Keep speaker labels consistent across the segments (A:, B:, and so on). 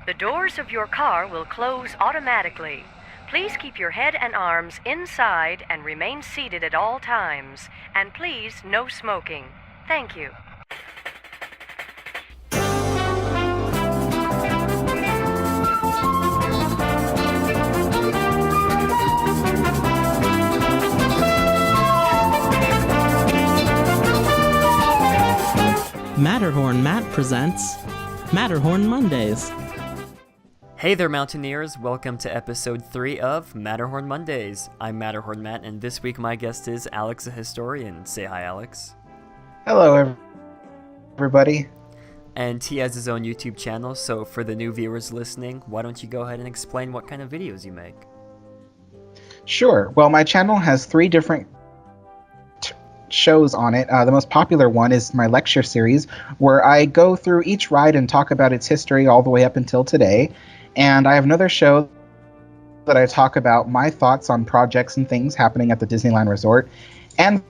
A: The doors of your car will close automatically. Please keep your head and arms inside and remain seated at all times. And please, no smoking. Thank you.
B: Matterhorn Matt presents Matterhorn Mondays.
C: Hey there, Mountaineers! Welcome to episode 3 of Matterhorn Mondays. I'm Matterhorn Matt, and this week my guest is Alex the Historian. Say hi, Alex.
D: Hello, everybody.
C: And he has his own YouTube channel, so for the new viewers listening, why don't you go ahead and explain what kind of videos you make?
D: Sure. Well, my channel has 3 different shows on it. The most popular one is my lecture series, where I go through each ride and talk about its history all the way up until today. And I have another show that I talk about my thoughts on projects and things happening at the Disneyland Resort. And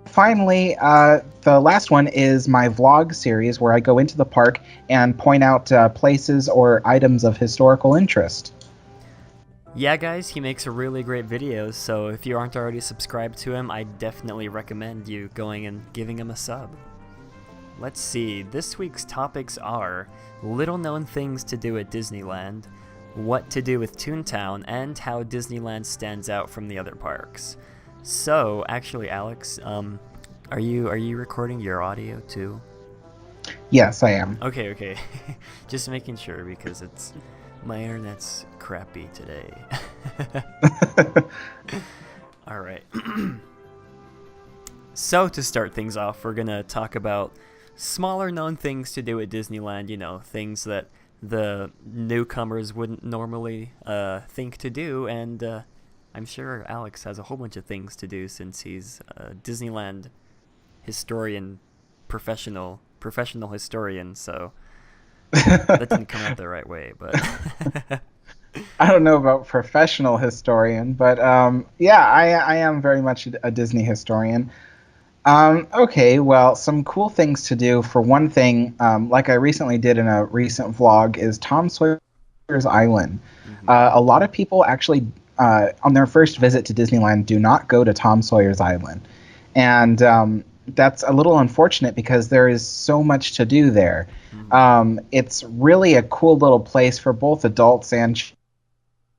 D: finally, the last one is my vlog series, where I go into the park and point out places or items of historical interest.
C: Yeah, guys, he makes a really great videos, so if you aren't already subscribed to him, I definitely recommend you going and giving him a sub. Let's see, this week's topics are little-known things to do at Disneyland, what to do with Toontown, and how Disneyland stands out from the other parks. So, actually, Alex, are you recording your audio too?
D: Yes, I am.
C: Okay. Just making sure, because my internet's crappy today. Alright. So, to start things off, we're gonna talk about smaller known things to do at Disneyland, things that the newcomers wouldn't normally think to do, and I'm sure Alex has a whole bunch of things to do since he's a Disneyland historian, professional historian, so that didn't come out the right way, but
D: I don't know about professional historian, but yeah, I am very much a Disney historian. Okay, well, some cool things to do. For one thing, like I recently did in a recent vlog, is Tom Sawyer's Island.
C: Mm-hmm.
D: A lot of people actually, on their first visit to Disneyland, do not go to Tom Sawyer's Island. And that's a little unfortunate because there is so much to do there. Mm-hmm. It's really a cool little place for both adults and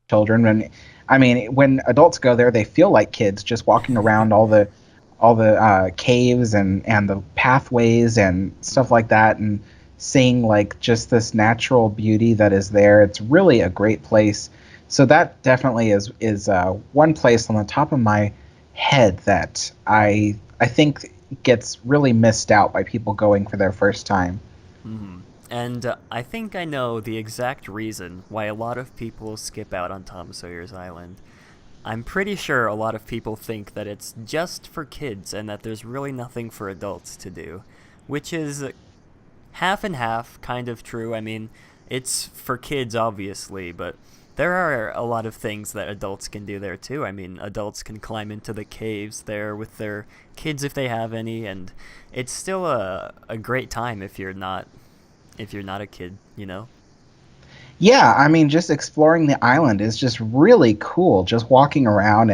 D: children. And I mean, when adults go there, they feel like kids just walking around all the caves and the pathways and stuff like that, and seeing like just this natural beauty that is there. It's really a great place. So that definitely is one place on the top of my head that I think gets really missed out by people going for their first time.
C: Mm-hmm. And I think I know the exact reason why a lot of people skip out on Tom Sawyer's Island. I'm pretty sure a lot of people think that it's just for kids and that there's really nothing for adults to do, which is half and half kind of true. I mean, it's for kids, obviously, but there are a lot of things that adults can do there, too. I mean, adults can climb into the caves there with their kids if they have any, and it's still a great time if you're not a kid,
D: Yeah, I mean, just exploring the island is just really cool. Just walking around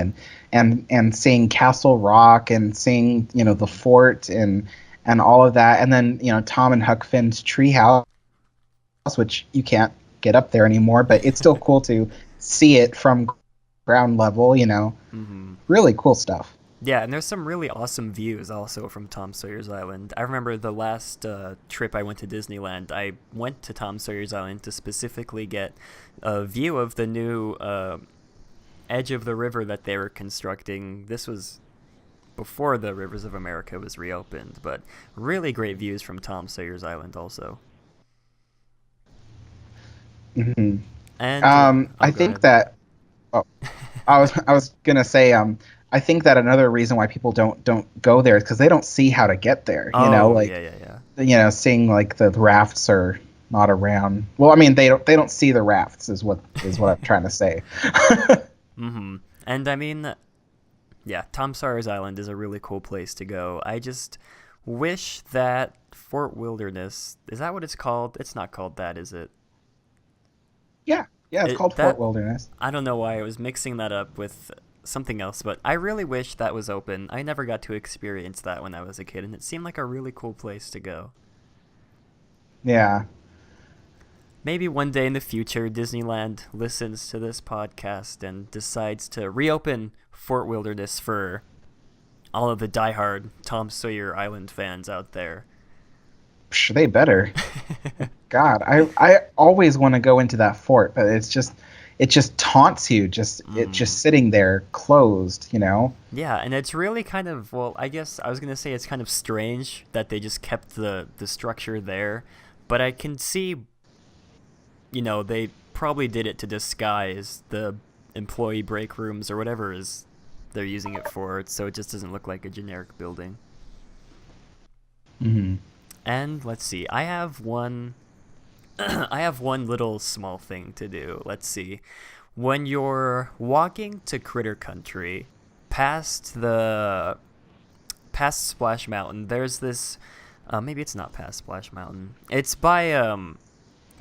D: and seeing Castle Rock and seeing, the fort and all of that. And then, Tom and Huck Finn's treehouse, which you can't get up there anymore, but it's still cool to see it from ground level,
C: Mm-hmm.
D: Really cool stuff.
C: Yeah, and there's some really awesome views also from Tom Sawyer's Island. I remember the last trip I went to Disneyland, I went to Tom Sawyer's Island to specifically get a view of the new edge of the river that they were constructing. This was before the Rivers of America was reopened, but really great views from Tom Sawyer's Island also.
D: Mm-hmm.
C: And
D: I think that I was gonna say I think that another reason why people don't go there is because they don't see how to get there.
C: Yeah.
D: Seeing like the rafts are not around. Well, I mean they don't see the rafts is what I'm trying to say.
C: Mm-hmm. And I mean, yeah, Tom Sawyer's Island is a really cool place to go. I just wish that Fort Wilderness, is that what it's called? It's not called that, is it?
D: Yeah, yeah, it's called Fort
C: That
D: Wilderness.
C: I don't know why I was mixing that up with something else, but I really wish that was open. I never got to experience that when I was a kid, and it seemed like a really cool place to go.
D: Yeah.
C: Maybe one day in the future, Disneyland listens to this podcast and decides to reopen Fort Wilderness for all of the diehard Tom Sawyer Island fans out there.
D: Psh, they better. God, I always want to go into that fort, but it just taunts you, it just sitting there closed, you know?
C: Yeah, and it's really kind of, well, I guess I was going to say it's kind of strange that they just kept the structure there, but I can see, they probably did it to disguise the employee break rooms or whatever is they're using it for, so it just doesn't look like a generic building.
D: Hmm.
C: And let's see, I have one I have one little small thing to do. Let's see. When you're walking to Critter Country, past Splash Mountain, there's this maybe it's not past Splash Mountain. It's by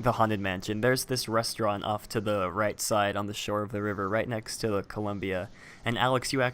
C: the Haunted Mansion. There's this restaurant off to the right side on the shore of the river, right next to the Columbia. And Alex, I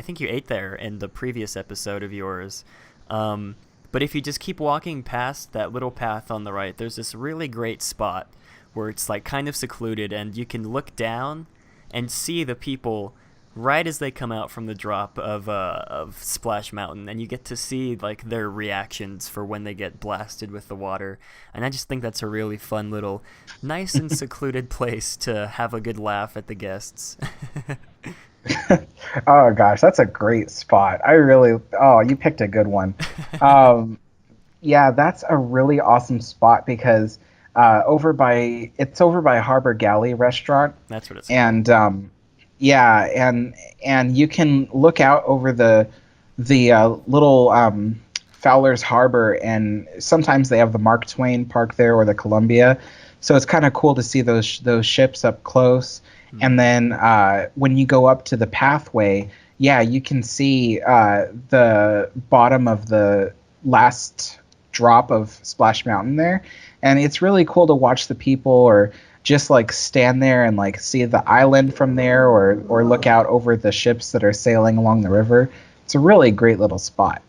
C: think you ate there in the previous episode of yours. But if you just keep walking past that little path on the right, there's this really great spot where it's like kind of secluded, and you can look down and see the people right as they come out from the drop of Splash Mountain, and you get to see like their reactions for when they get blasted with the water. And I just think that's a really fun little, nice and secluded place to have a good laugh at the guests.
D: Oh gosh, that's a great spot. You picked a good one. Yeah, that's a really awesome spot because it's over by Harbor Galley restaurant.
C: That's what it's
D: called. And yeah, and you can look out over the little Fowler's Harbor, and sometimes they have the Mark Twain Park there or the Columbia. So it's kind of cool to see those ships up close. And then when you go up to the pathway, yeah, you can see the bottom of the last drop of Splash Mountain there. And it's really cool to watch the people or just like stand there and like see the island from there or look out over the ships that are sailing along the river. It's a really great little spot.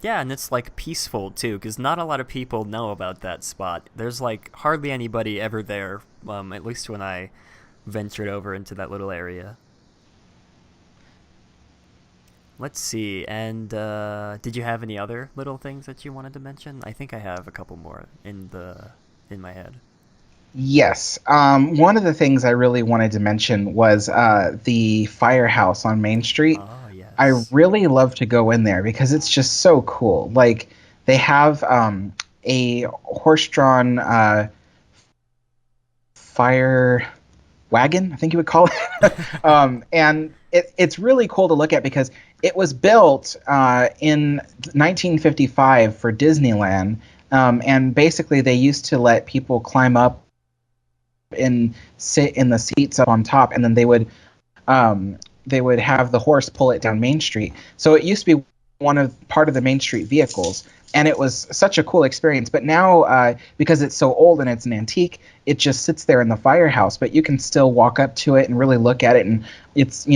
C: Yeah, and it's like peaceful too, because not a lot of people know about that spot. There's like hardly anybody ever there, at least when I ventured over into that little area. Let's see, and did you have any other little things that you wanted to mention? I think I have a couple more in my head.
D: Yes. One of the things I really wanted to mention was the firehouse on Main Street.
C: Oh, yes.
D: I really love to go in there because it's just so cool. Like, they have a horse-drawn fire wagon, I think you would call it. And it's really cool to look at because it was built in 1955 for Disneyland. And basically they used to let people climb up and sit in the seats up on top, and then they would have the horse pull it down Main Street. So it used to be part of the Main Street vehicles, and it was such a cool experience. But now, because it's so old and it's an antique, it just sits there in the firehouse. But you can still walk up to it and really look at it, and it's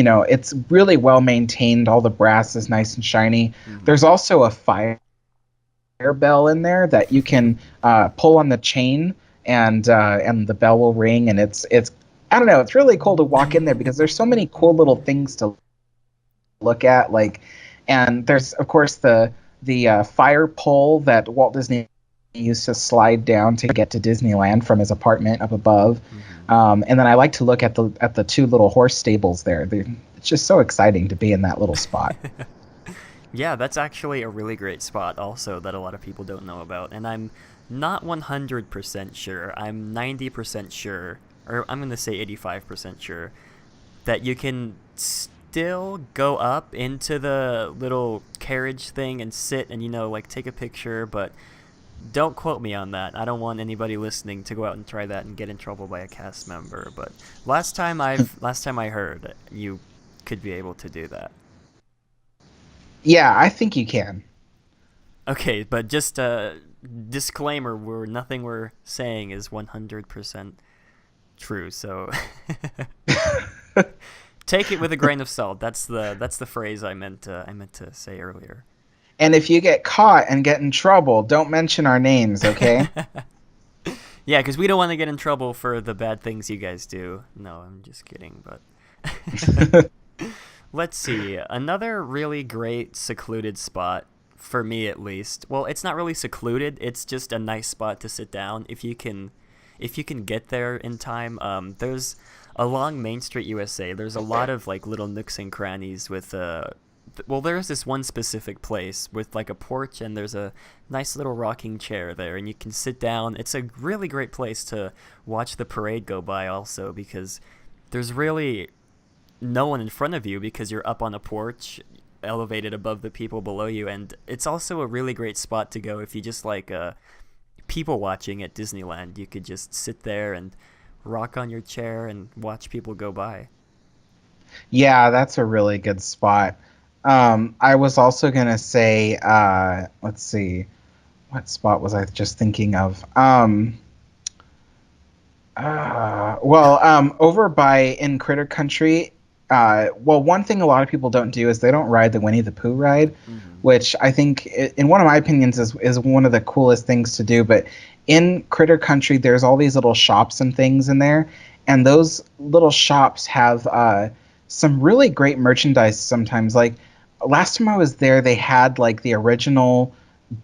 D: really well maintained. All the brass is nice and shiny. Mm-hmm. There's also a fire bell in there that you can pull on the chain, and the bell will ring, and it's I don't know, it's really cool to walk in there because there's so many cool little things to look at, and there's of course the fire pole that Walt Disney used to slide down to get to Disneyland from his apartment up above. Mm-hmm. And then I like to look at the two little horse stables there. It's just so exciting to be in that little spot.
C: Yeah, that's actually a really great spot also that a lot of people don't know about. And I'm not 100% sure. I'm 90% sure, or I'm going to say 85% sure, that you can still go up into the little carriage thing and sit and, take a picture, but don't quote me on that. I don't want anybody listening to go out and try that and get in trouble by a cast member. But last time I heard, you could be able to do that.
D: Yeah, I think you can.
C: Okay, but just a disclaimer, nothing we're saying is 100% true. So take it with a grain of salt. That's the phrase I meant to say earlier.
D: And if you get caught and get in trouble, don't mention our names, okay?
C: Yeah, because we don't want to get in trouble for the bad things you guys do. No, I'm just kidding, but let's see. Another really great secluded spot, for me at least. Well, it's not really secluded. It's just a nice spot to sit down if you can get there in time. There's along Main Street, USA. There's a lot of like little nooks and crannies with there's this one specific place with like a porch, and there's a nice little rocking chair there, and you can sit down. It's a really great place to watch the parade go by also, because there's really no one in front of you because you're up on a porch elevated above the people below you. And it's also a really great spot to go if you just like people watching at Disneyland. You could just sit there and rock on your chair and watch people go by.
D: Yeah, that's a really good spot. I was also going to say, let's see, what spot was I just thinking of? Over by in Critter Country, one thing a lot of people don't do is they don't ride the Winnie the Pooh ride, which I think, in one of my opinions, is one of the coolest things to do. But in Critter Country, there's all these little shops and things in there, and those little shops have some really great merchandise sometimes. Like, last time I was there, they had like the original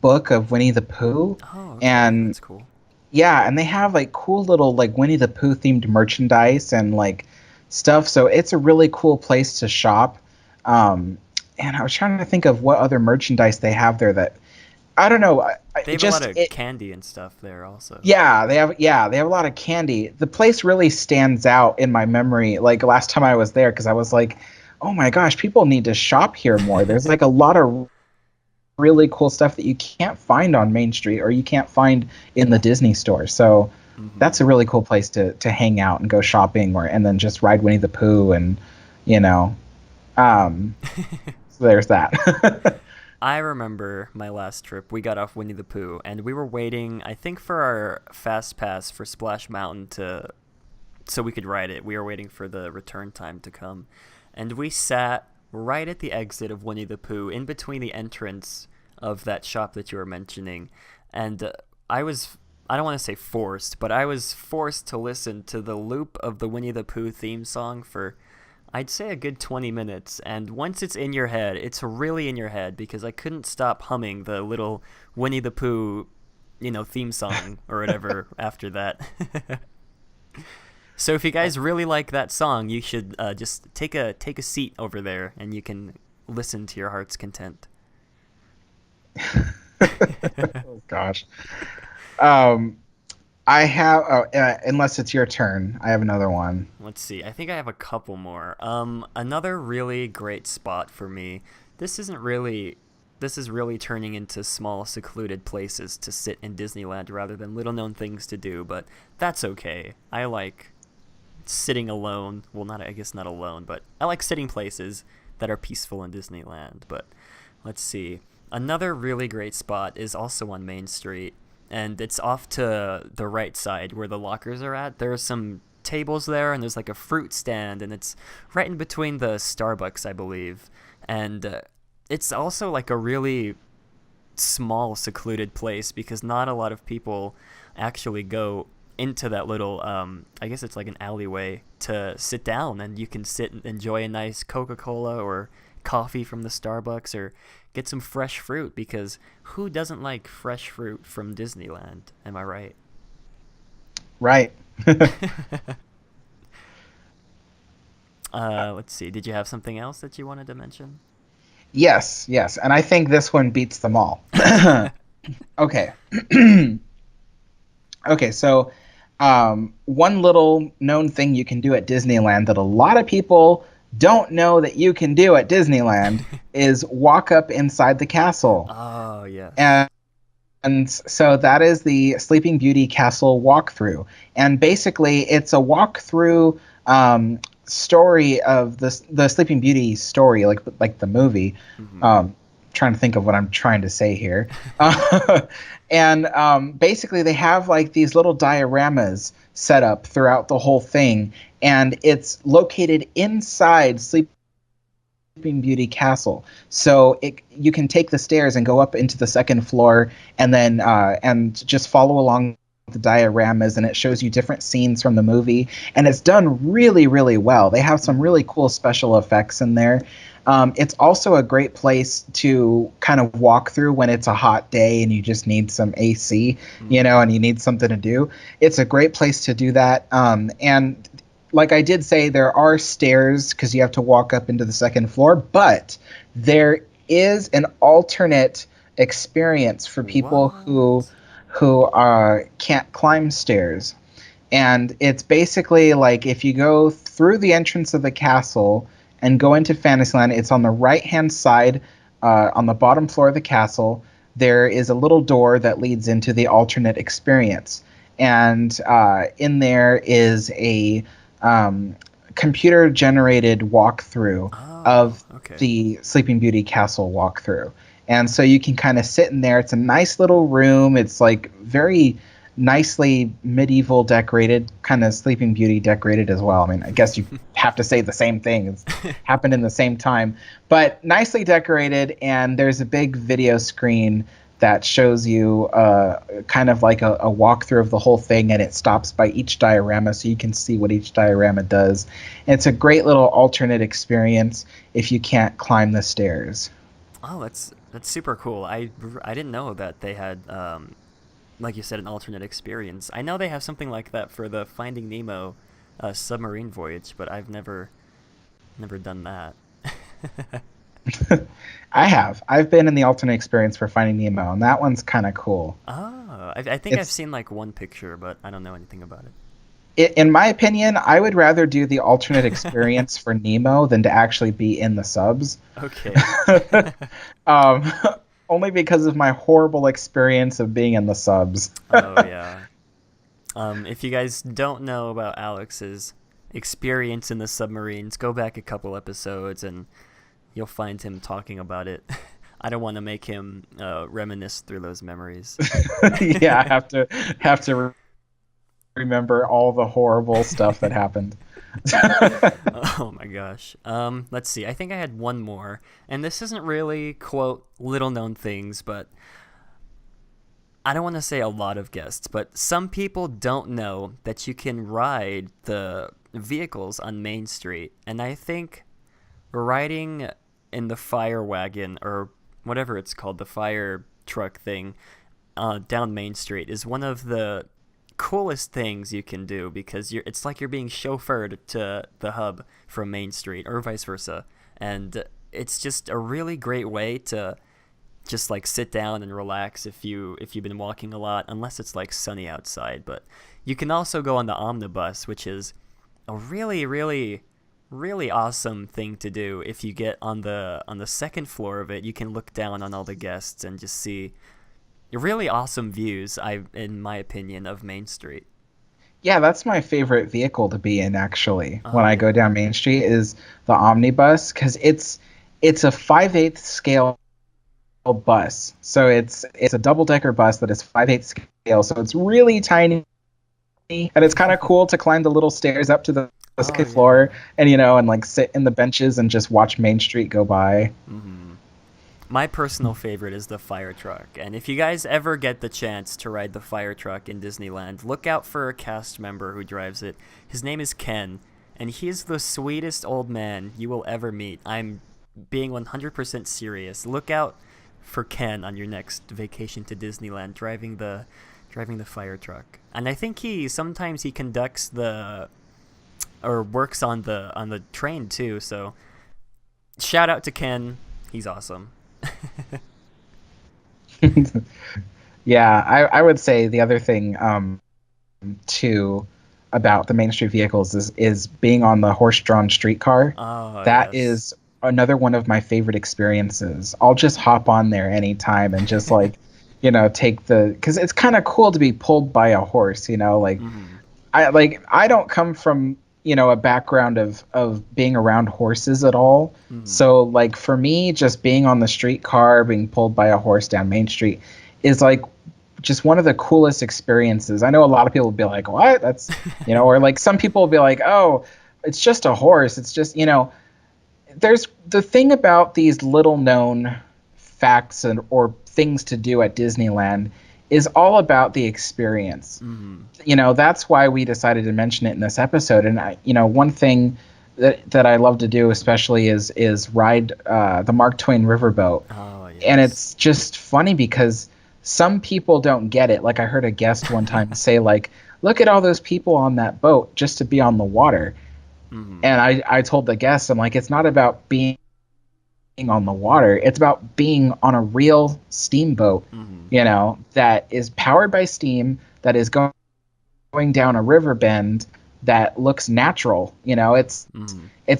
D: book of Winnie the Pooh.
C: Oh, okay.
D: And
C: that's cool.
D: Yeah, and they have like cool little like Winnie the Pooh themed merchandise and like stuff. So it's a really cool place to shop. And I was trying to think of what other merchandise they have there that I don't know.
C: They have a lot of candy and stuff there also.
D: Yeah, they have a lot of candy. The place really stands out in my memory. Like last time I was there, because I was like, oh my gosh, people need to shop here more. There's like a lot of really cool stuff that you can't find on Main Street or you can't find in the Disney store. So that's a really cool place to hang out and go shopping and then just ride Winnie the Pooh and, so there's that.
C: I remember my last trip. We got off Winnie the Pooh and we were waiting, I think, for our Fast Pass for Splash Mountain so we could ride it. We were waiting for the return time to come. And we sat right at the exit of Winnie the Pooh, in between the entrance of that shop that you were mentioning. And I don't want to say forced, but I was forced to listen to the loop of the Winnie the Pooh theme song for, I'd say, a good 20 minutes. And once it's in your head, it's really in your head, because I couldn't stop humming the little Winnie the Pooh, theme song or whatever after that. So if you guys really like that song, you should just take a seat over there, and you can listen to your heart's content.
D: Oh gosh. I have, unless it's your turn, I have another one.
C: Let's see. I think I have a couple more. Another really great spot for me. This is really turning into small, secluded places to sit in Disneyland rather than little-known things to do, but that's okay. I like sitting alone. Well, I guess not alone, but I like sitting places that are peaceful in Disneyland. But let's see. Another really great spot is also on Main Street, and it's off to the right side where the lockers are at. There are some tables there, and there's like a fruit stand, and it's right in between the Starbucks, I believe. And it's also like a really small, secluded place, because not a lot of people actually go into that little, I guess it's like an alleyway, to sit down, and you can sit and enjoy a nice Coca-Cola or coffee from the Starbucks, or get some fresh fruit, because who doesn't like fresh fruit from Disneyland? Am I right?
D: Right.
C: Let's see. Did you have something else that you wanted to mention?
D: Yes, and I think this one beats them all. Okay. Okay, so one little known thing you can do at Disneyland that a lot of people don't know that you can do at Disneyland is walk up inside the castle.
C: Oh, yeah.
D: And so that is the Sleeping Beauty Castle walkthrough. And basically, it's a walkthrough story of the Sleeping Beauty story, like the movie. trying to think of what I'm trying to say here. And basically, they have like these little dioramas set up throughout the whole thing, and it's located inside Sleeping Beauty Castle. So you can take the stairs and go up into the second floor, and then and just follow along the dioramas, and it shows you different scenes from the movie, and it's done really, really well. They have some really cool special effects in there. It's also a great place to kind of walk through when it's a hot day and you just need some AC, and you need something to do. It's a great place to do that. And like I did say, there are stairs because you have to walk up into the second floor, but there is an alternate experience for people who can't climb stairs. And it's basically like if you go through the entrance of the castle and go into Fantasyland, it's on the right-hand side, on the bottom floor of the castle. There is a little door that leads into the alternate experience. And in there is a computer-generated walkthrough of the Sleeping Beauty Castle walkthrough. And so you can kind of sit in there. It's a nice little room. It's like very nicely medieval decorated, kind of Sleeping Beauty decorated as well. I mean, I guess you have to say the same thing. It's happened in the same time. But nicely decorated, and there's a big video screen that shows you kind of like a walkthrough of the whole thing, and it stops by each diorama so you can see what each diorama does. And it's a great little alternate experience if you can't climb the stairs.
C: Oh, that's super cool. I didn't know that they had, like you said, an alternate experience. I know they have something like that for the Finding Nemo submarine voyage, but I've never done that.
D: I have. I've been in the alternate experience for Finding Nemo, and that one's kind of cool.
C: Oh, I think I've seen like one picture, but I don't know anything about it.
D: In my opinion, I would rather do the alternate experience for Nemo than to actually be in the subs.
C: Okay.
D: Only because of my horrible experience of being in the subs.
C: Oh, yeah. If you guys don't know about Alex's experience in the submarines, go back a couple episodes and you'll find him talking about it. I don't want to make him reminisce through those memories.
D: Yeah, I have to remember all the horrible stuff that happened.
C: Oh my gosh. Let's see. I think I had one more, and this isn't really, quote, little known things, but I don't want to say a lot of guests, but some people don't know that you can ride the vehicles on Main Street, and I think riding in the fire wagon, or whatever it's called, the fire truck thing, down Main Street is one of the coolest things you can do, because it's like you're being chauffeured to the hub from Main Street, or vice versa, and it's just a really great way to just like sit down and relax if you've been walking a lot, unless it's like sunny outside. But you can also go on the omnibus, which is a really, really, really awesome thing to do. If you get on the second floor of it, you can look down on all the guests and just see really awesome views, in my opinion, of Main Street.
D: Yeah, that's my favorite vehicle to be in, actually, when I go down Main Street, is the omnibus, because it's a 5/8 scale bus. So it's a double-decker bus that is 5/8 scale, so it's really tiny, and it's kind of cool to climb the little stairs up to the second floor, and and like sit in the benches and just watch Main Street go by.
C: Mm-hmm. My personal favorite is the fire truck, and if you guys ever get the chance to ride the fire truck in Disneyland, look out for a cast member who drives it. His name is Ken, and he's the sweetest old man you will ever meet. I'm being 100% serious. Look out for Ken on your next vacation to Disneyland, driving the fire truck. And I think sometimes he conducts or works on the train too, so shout out to Ken. He's awesome.
D: Yeah, I would say the other thing too about the Main Street vehicles is being on the horse-drawn streetcar. That is another one of my favorite experiences. I'll just hop on there anytime and just like take because it's kind of cool to be pulled by a horse, like I don't come from a background of being around horses at all. So like for me, just being on the streetcar, being pulled by a horse down Main Street is like just one of the coolest experiences. I know a lot of people will be like, what? That's, or like some people will be like, oh, it's just a horse. It's just, there's the thing about these little known facts or things to do at Disneyland is all about the experience. That's why we decided to mention it in this episode. And one thing that I love to do especially is ride the Mark Twain riverboat.
C: Oh, yes.
D: And it's just funny because some people don't get it. Like I heard a guest one time say like, look at all those people on that boat just to be on the water. And I told the guest, I'm like, it's not about being on the water. It's about being on a real steamboat, that is powered by steam, that is going down a river bend that looks natural. It's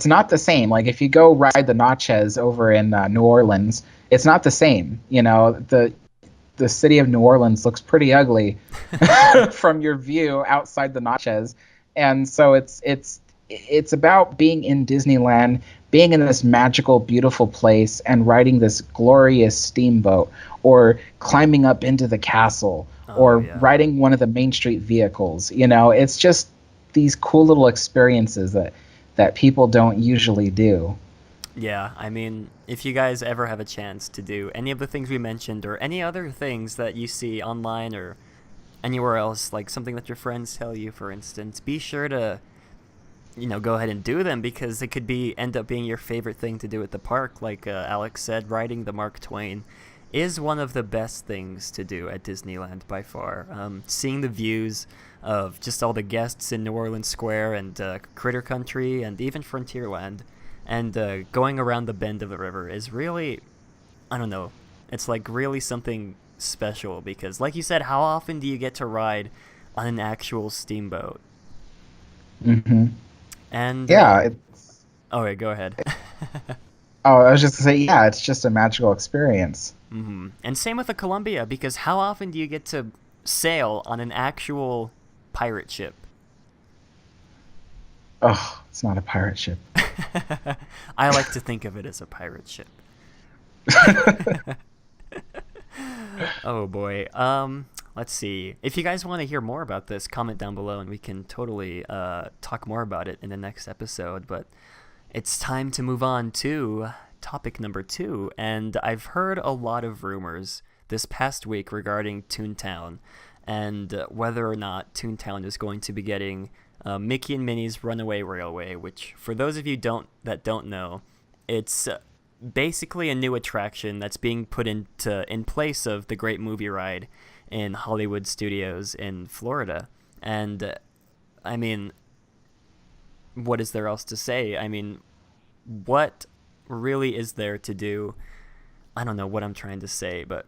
D: not the same. Like if you go ride the Natchez over in New Orleans, it's not the same. The city of New Orleans looks pretty ugly from your view outside the Natchez. And so it's about being in Disneyland, being in this magical, beautiful place and riding this glorious steamboat or climbing up into the castle or riding one of the Main Street vehicles. It's just these cool little experiences that people don't usually do.
C: Yeah, I mean, if you guys ever have a chance to do any of the things we mentioned or any other things that you see online or anywhere else, like something that your friends tell you, for instance, be sure to go ahead and do them because it could end up being your favorite thing to do at the park. Like Alex said, riding the Mark Twain is one of the best things to do at Disneyland by far. Seeing the views of just all the guests in New Orleans Square and Critter Country and even Frontierland and going around the bend of the river is really, I don't know, it's like really something special because like you said, how often do you get to ride on an actual steamboat? And
D: yeah.
C: Oh, wait, go ahead.
D: I was just gonna say, yeah, it's just a magical experience.
C: And same with the Columbia, because how often do you get to sail on an actual pirate ship?
D: Oh, it's not a pirate ship.
C: I like to think of it as a pirate ship. Oh boy. Let's see. If you guys want to hear more about this, comment down below and we can totally talk more about it in the next episode. But it's time to move on to topic number 2. And I've heard a lot of rumors this past week regarding Toontown and whether or not Toontown is going to be getting Mickey and Minnie's Runaway Railway, which for those of you that don't know, it's basically a new attraction that's being put in place of the Great Movie Ride in Hollywood Studios in Florida. And I mean, what is there else to say? I mean, what really is there to do? I don't know what I'm trying to say, but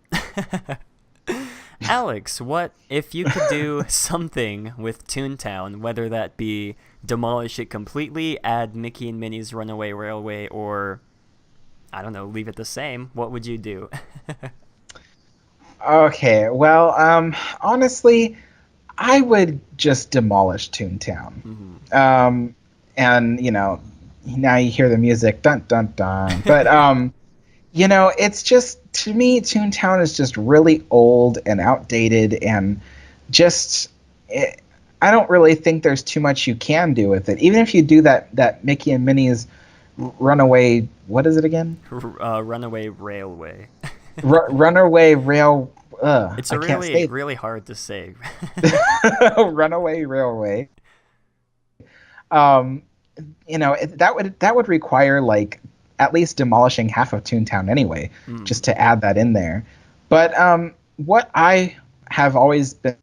C: Alex, what if you could do something with Toontown, whether that be demolish it completely, add Mickey and Minnie's Runaway Railway, or I don't know, leave it the same, what would you do?
D: Okay, well, honestly, I would just demolish Toontown. And, now you hear the music, dun, dun, dun. But, it's just, to me, Toontown is just really old and outdated and just, I don't really think there's too much you can do with it. Even if you do that Mickey and Minnie's Runaway, what is it again?
C: Runaway Railway.
D: Runaway Rail.
C: It's really hard to say.
D: Runaway Railway. That would require like at least demolishing half of Toontown anyway, just to add that in there. But what I have always been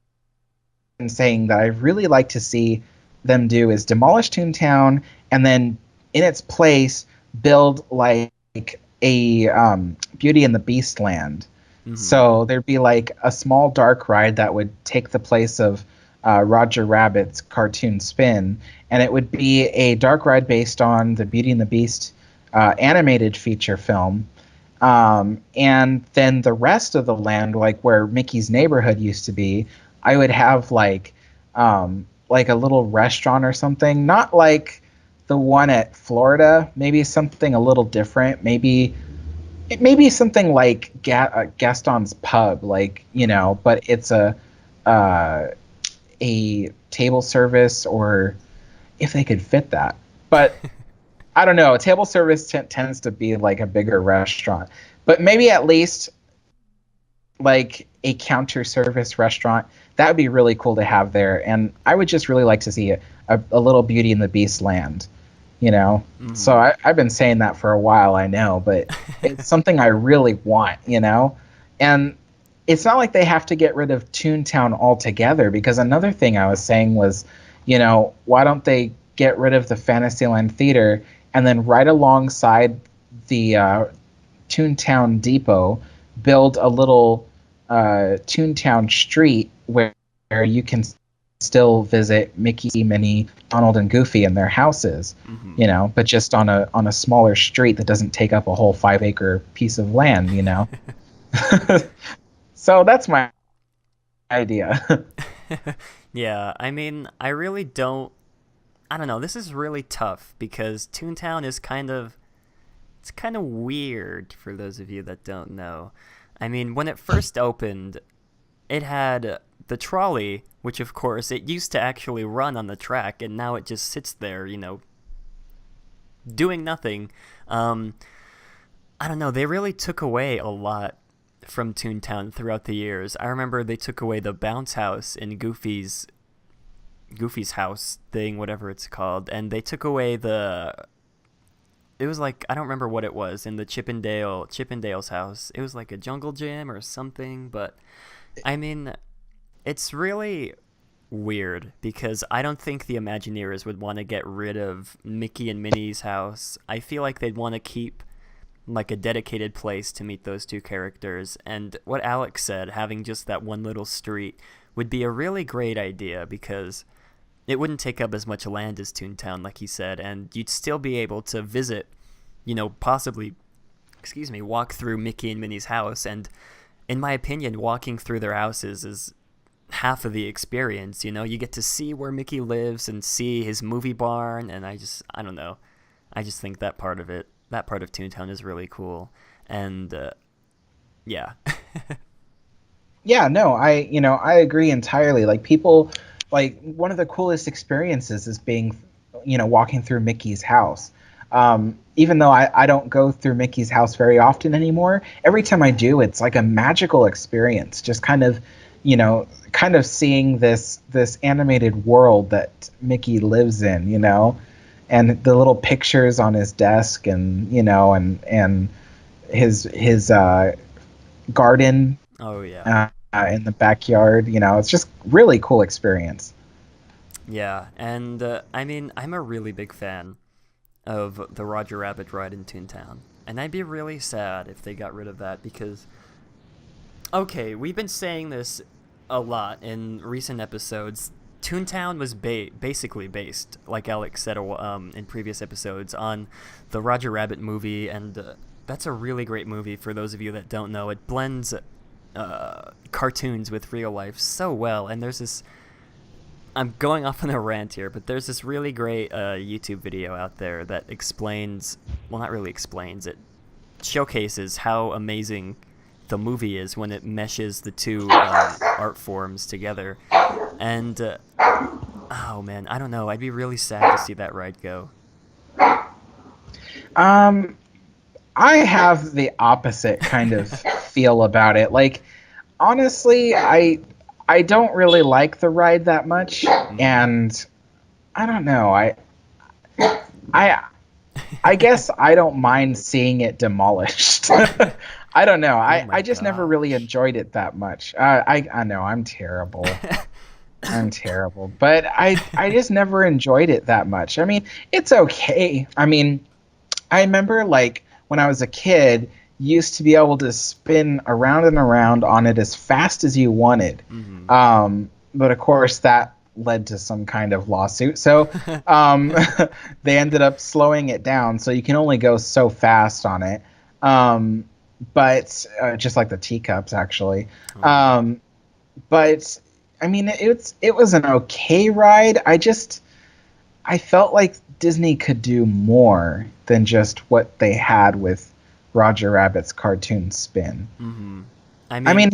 D: saying that I really like to see them do is demolish Toontown and then in its place build like a Beauty and the Beast land. So there'd be like a small dark ride that would take the place of Roger Rabbit's cartoon spin, and it would be a dark ride based on the Beauty and the Beast animated feature film. And then the rest of the land, like where Mickey's neighborhood used to be, I would have like like a little restaurant or something, not like the one at Florida, maybe something a little different, maybe something like Gaston's Pub, like, but it's uh, a table service, or if they could fit that. But I don't know. Table service tends to be like a bigger restaurant, but maybe at least like a counter service restaurant. That would be really cool to have there. And I would just really like to see a little Beauty and the Beast land, So I've been saying that for a while, I know, but it's something I really want, And it's not like they have to get rid of Toontown altogether, because another thing I was saying was, why don't they get rid of the Fantasyland Theater and then right alongside the Toontown Depot build a little Toontown street where you can still visit Mickey, Minnie, Donald, and Goofy in their houses, but just on a smaller street that doesn't take up a whole 5-acre piece of land, So that's my idea.
C: Yeah, I mean, I don't know, this is really tough because Toontown is kind of weird for those of you that don't know. I mean, when it first opened, it had the trolley, which of course it used to actually run on the track, and now it just sits there, doing nothing. I don't know, they really took away a lot from Toontown throughout the years. I remember they took away the bounce house in Goofy's house thing, whatever it's called, and they took away it was like, I don't remember what it was in the Chippendale's house. It was like a jungle gym or something, but I mean, it's really weird because I don't think the Imagineers would want to get rid of Mickey and Minnie's house. I feel like they'd want to keep like a dedicated place to meet those two characters, and what Alex said, having just that one little street would be a really great idea because it wouldn't take up as much land as Toontown, like he said, and you'd still be able to visit, possibly, walk through Mickey and Minnie's house. And in my opinion, walking through their houses is half of the experience. You get to see where Mickey lives and see his movie barn, and I don't know. I just think that part of Toontown is really cool. And yeah.
D: Yeah, no, I agree entirely. Like, people, like, one of the coolest experiences is being, walking through Mickey's house. Even though I don't go through Mickey's house very often anymore, every time I do, it's like a magical experience. Just kind of seeing this animated world that Mickey lives in, and the little pictures on his desk, and and his garden.
C: Oh yeah.
D: In the backyard, it's just really cool experience.
C: Yeah, and I mean, I'm a really big fan of the Roger Rabbit ride in Toontown, and I'd be really sad if they got rid of that because, okay, we've been saying this a lot in recent episodes. Toontown was basically based, like Alex said in previous episodes, on the Roger Rabbit movie, and that's a really great movie for those of you that don't know. It blends cartoons with real life so well, and there's this, I'm going off on a rant here, but there's this really great YouTube video out there that explains, well, not really explains, it showcases how amazing the movie is when it meshes the two art forms together. And oh man, I don't know, I'd be really sad to see that ride go.
D: I have the opposite kind of feel about it. Like, honestly, I don't really like the ride that much, and I don't know. I guess I don't mind seeing it demolished. I don't know. I just never really enjoyed it that much. I know I'm terrible. I'm terrible, but I just never enjoyed it that much. I mean, it's okay. I mean, I remember, like, when I was a kid, you used to be able to spin around and around on it as fast as you wanted. Mm-hmm. But of course that led to some kind of lawsuit. So they ended up slowing it down, so you can only go so fast on it. But just like the teacups, actually. Oh. But I mean, it was an okay ride. I felt like Disney could do more than just what they had with Roger Rabbit's cartoon spin.
C: Mm-hmm.
D: I mean,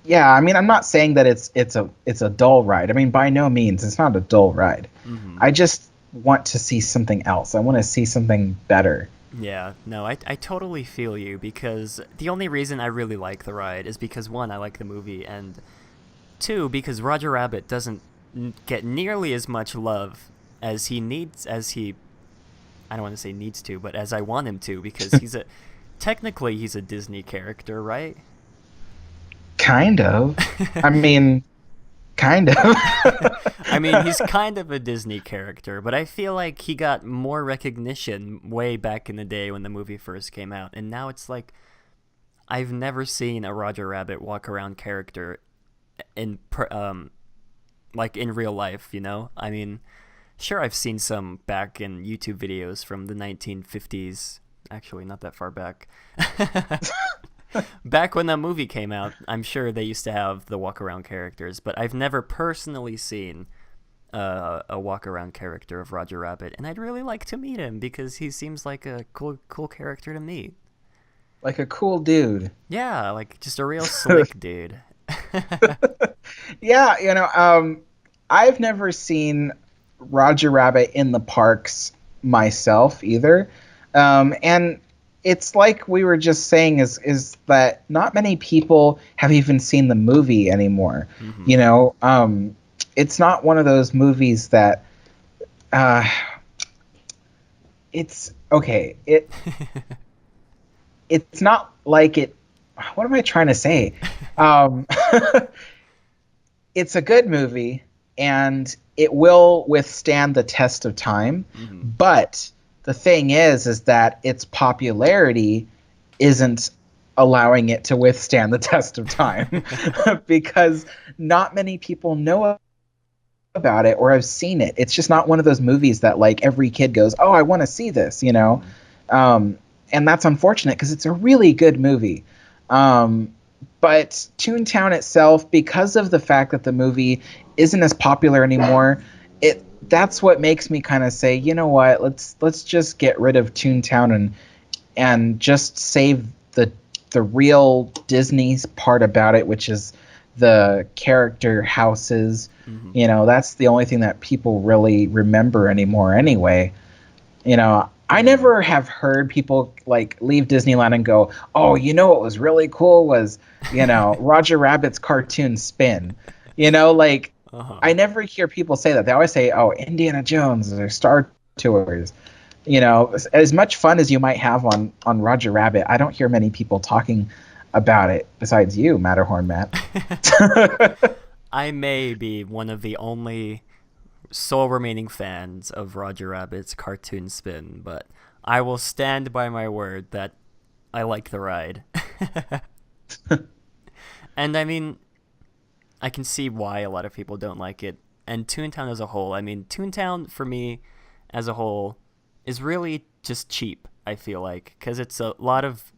D: yeah. I mean, I'm not saying that it's a dull ride. I mean, by no means, it's not a dull ride.
C: Mm-hmm.
D: I just want to see something else. I want to see something better.
C: Yeah, no, I totally feel you, because the only reason I really like the ride is because, one, I like the movie, and two, because Roger Rabbit doesn't get nearly as much love as he needs, I don't want to say needs to, but as I want him to, because technically he's a Disney character, right?
D: Kind of. I mean, kind of.
C: I mean, he's kind of a Disney character, but I feel like he got more recognition way back in the day when the movie first came out, and now it's like, I've never seen a Roger Rabbit walk around character like in real life, you know? I mean, sure, I've seen some back in YouTube videos from the 1950s. Actually, not that far back. Back when that movie came out, I'm sure they used to have the walk-around characters, but I've never personally seen a walk-around character of Roger Rabbit, and I'd really like to meet him because he seems like a cool character to meet.
D: Like a cool dude.
C: Yeah, like just a real slick dude.
D: Yeah, I've never seen Roger Rabbit in the parks myself either. And it's like we were just saying is that not many people have even seen the movie anymore. Mm-hmm. It's not one of those movies that it's okay. It's not like it. What am I trying to say? It's a good movie, and it will withstand the test of time. Mm-hmm. But the thing is that its popularity isn't allowing it to withstand the test of time because not many people know about it or have seen it. It's just not one of those movies that like every kid goes, "Oh, I want to see this," and that's unfortunate because it's a really good movie. But Toontown itself, because of the fact that the movie isn't as popular anymore, that's what makes me kind of say, you know what, let's just get rid of Toontown and just save the real Disney part about it, which is the character houses. Mm-hmm. That's the only thing that people really remember anymore anyway. I never have heard people like leave Disneyland and go, "Oh, what was really cool was, Roger Rabbit's cartoon spin." Uh-huh. I never hear people say that. They always say, "Oh, Indiana Jones or Star Tours." As much fun as you might have on Roger Rabbit, I don't hear many people talking about it besides you, Matterhorn Matt.
C: I may be one of the only sole remaining fans of Roger Rabbit's cartoon spin, but I will stand by my word that I like the ride. And I mean, I can see why a lot of people don't like it. And Toontown as a whole, I mean, Toontown for me as a whole is really just cheap, I feel like, because it's a lot of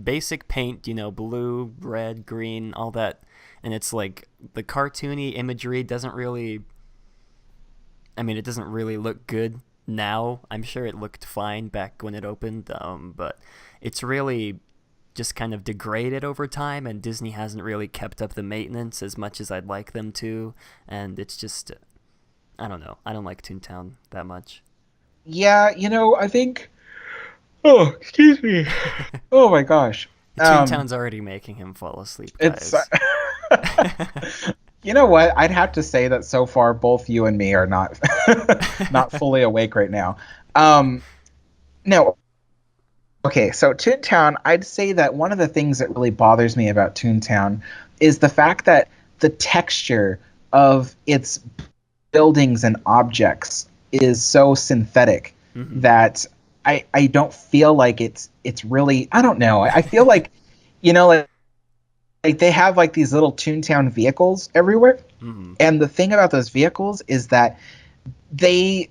C: basic paint, blue, red, green, all that, and it's like the cartoony imagery doesn't really look good now. I'm sure it looked fine back when it opened, but it's really just kind of degraded over time, and Disney hasn't really kept up the maintenance as much as I'd like them to, and it's just, I don't know. I don't like Toontown that much.
D: Yeah, I think... Oh, excuse me. Oh my gosh.
C: Toontown's already making him fall asleep, guys.
D: You know what? I'd have to say that so far both you and me are not not fully awake right now. No. Okay, so Toontown, I'd say that one of the things that really bothers me about Toontown is the fact that the texture of its buildings and objects is so synthetic that I don't feel like it's really, I don't know. I feel like, like they have like these little Toontown vehicles everywhere. Mm-hmm. And the thing about those vehicles is that they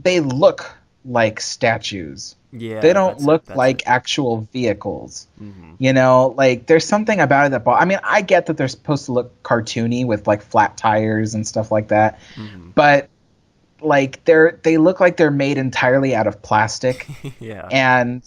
D: look like statues. They
C: Yeah,
D: don't
C: that's it.
D: look
C: That's it.
D: like actual vehicles.
C: Hmm.
D: Like there's something about it that I mean, I get that they're supposed to look cartoony with like flat tires and stuff like that,
C: Hmm.
D: but like they look like they're made entirely out of plastic,
C: Yeah.
D: and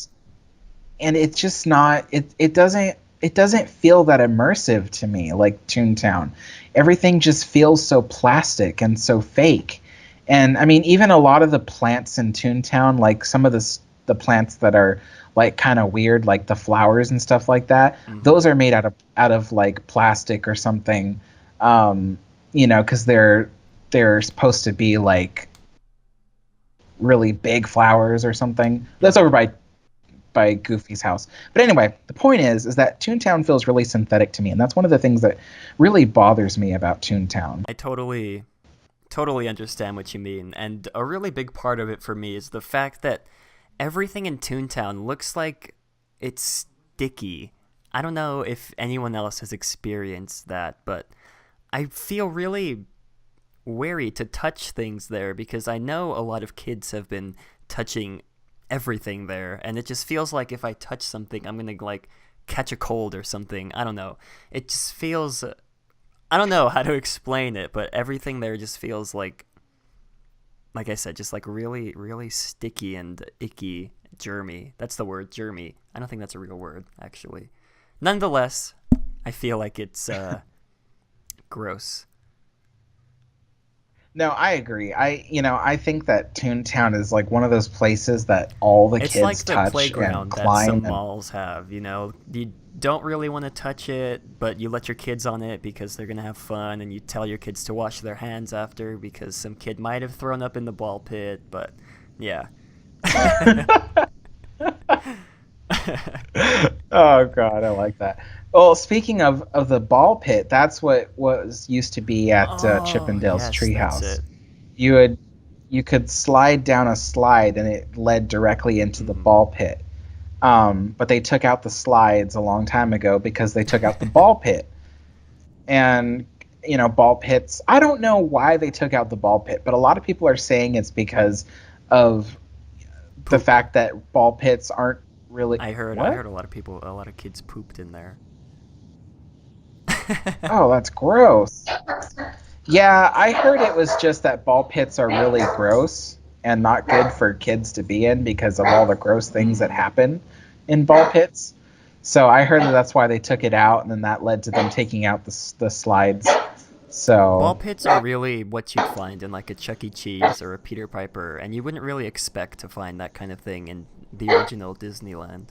D: it's just not it doesn't feel that immersive to me like Toontown. Everything just feels so plastic and so fake. And I mean, even a lot of the plants in Toontown, like some of the plants that are like kind of weird, like the flowers and stuff like that,
C: Hmm.
D: those are made out of like plastic or something. Because they're supposed to be like really big flowers or something. That's over
C: Hmm.
D: by Goofy's house. But anyway, the point is that Toontown feels really synthetic to me, and that's one of the things that really bothers me about Toontown.
C: I totally understand what you mean, and a really big part of it for me is the fact that everything in Toontown looks like it's sticky. I don't know if anyone else has experienced that, but I feel really wary to touch things there because I know a lot of kids have been touching everything there, and it just feels like if I touch something, I'm gonna like catch a cold or something. I don't know. It just feels. I don't know how to explain it, but everything there just feels like I said, just like really, really sticky and icky, germy. That's the word, germy. I don't think that's a real word, actually. Nonetheless, I feel like it's gross.
D: No, I agree. I think that Toontown is like one of those places that all the
C: It's
D: kids
C: like the
D: touch and
C: playground that
D: climb
C: some
D: and
C: malls have, you know? You don't really want to touch it, but you let your kids on it because they're going to have fun, and you tell your kids to wash their hands after because some kid might have thrown up in the ball pit, but yeah.
D: oh god, I like that. Well, speaking of the ball pit, that's what was used to be at
C: Oh,
D: Chippendale's
C: yes, that's
D: treehouse.
C: it.
D: You would you could slide down a slide and it led directly into the
C: Hmm.
D: ball pit. But they took out the slides a long time ago because they took out the ball pit. And ball pits. I don't know why they took out the ball pit, but a lot of people are saying it's because of the
C: Poop.
D: fact that ball pits aren't really
C: I
D: what?
C: heard a lot of kids pooped in there.
D: Oh, that's gross. Yeah, I heard it was just that ball pits are really gross and not good for kids to be in because of all the gross things that
C: Hmm.
D: happen in ball pits. So I heard that that's why they took it out, and then that led to them taking out the slides.
C: Ball
D: So
C: pits are really what you'd find in like a Chuck E. Cheese or a Peter Piper, and you wouldn't really expect to find that kind of thing in the original Disneyland.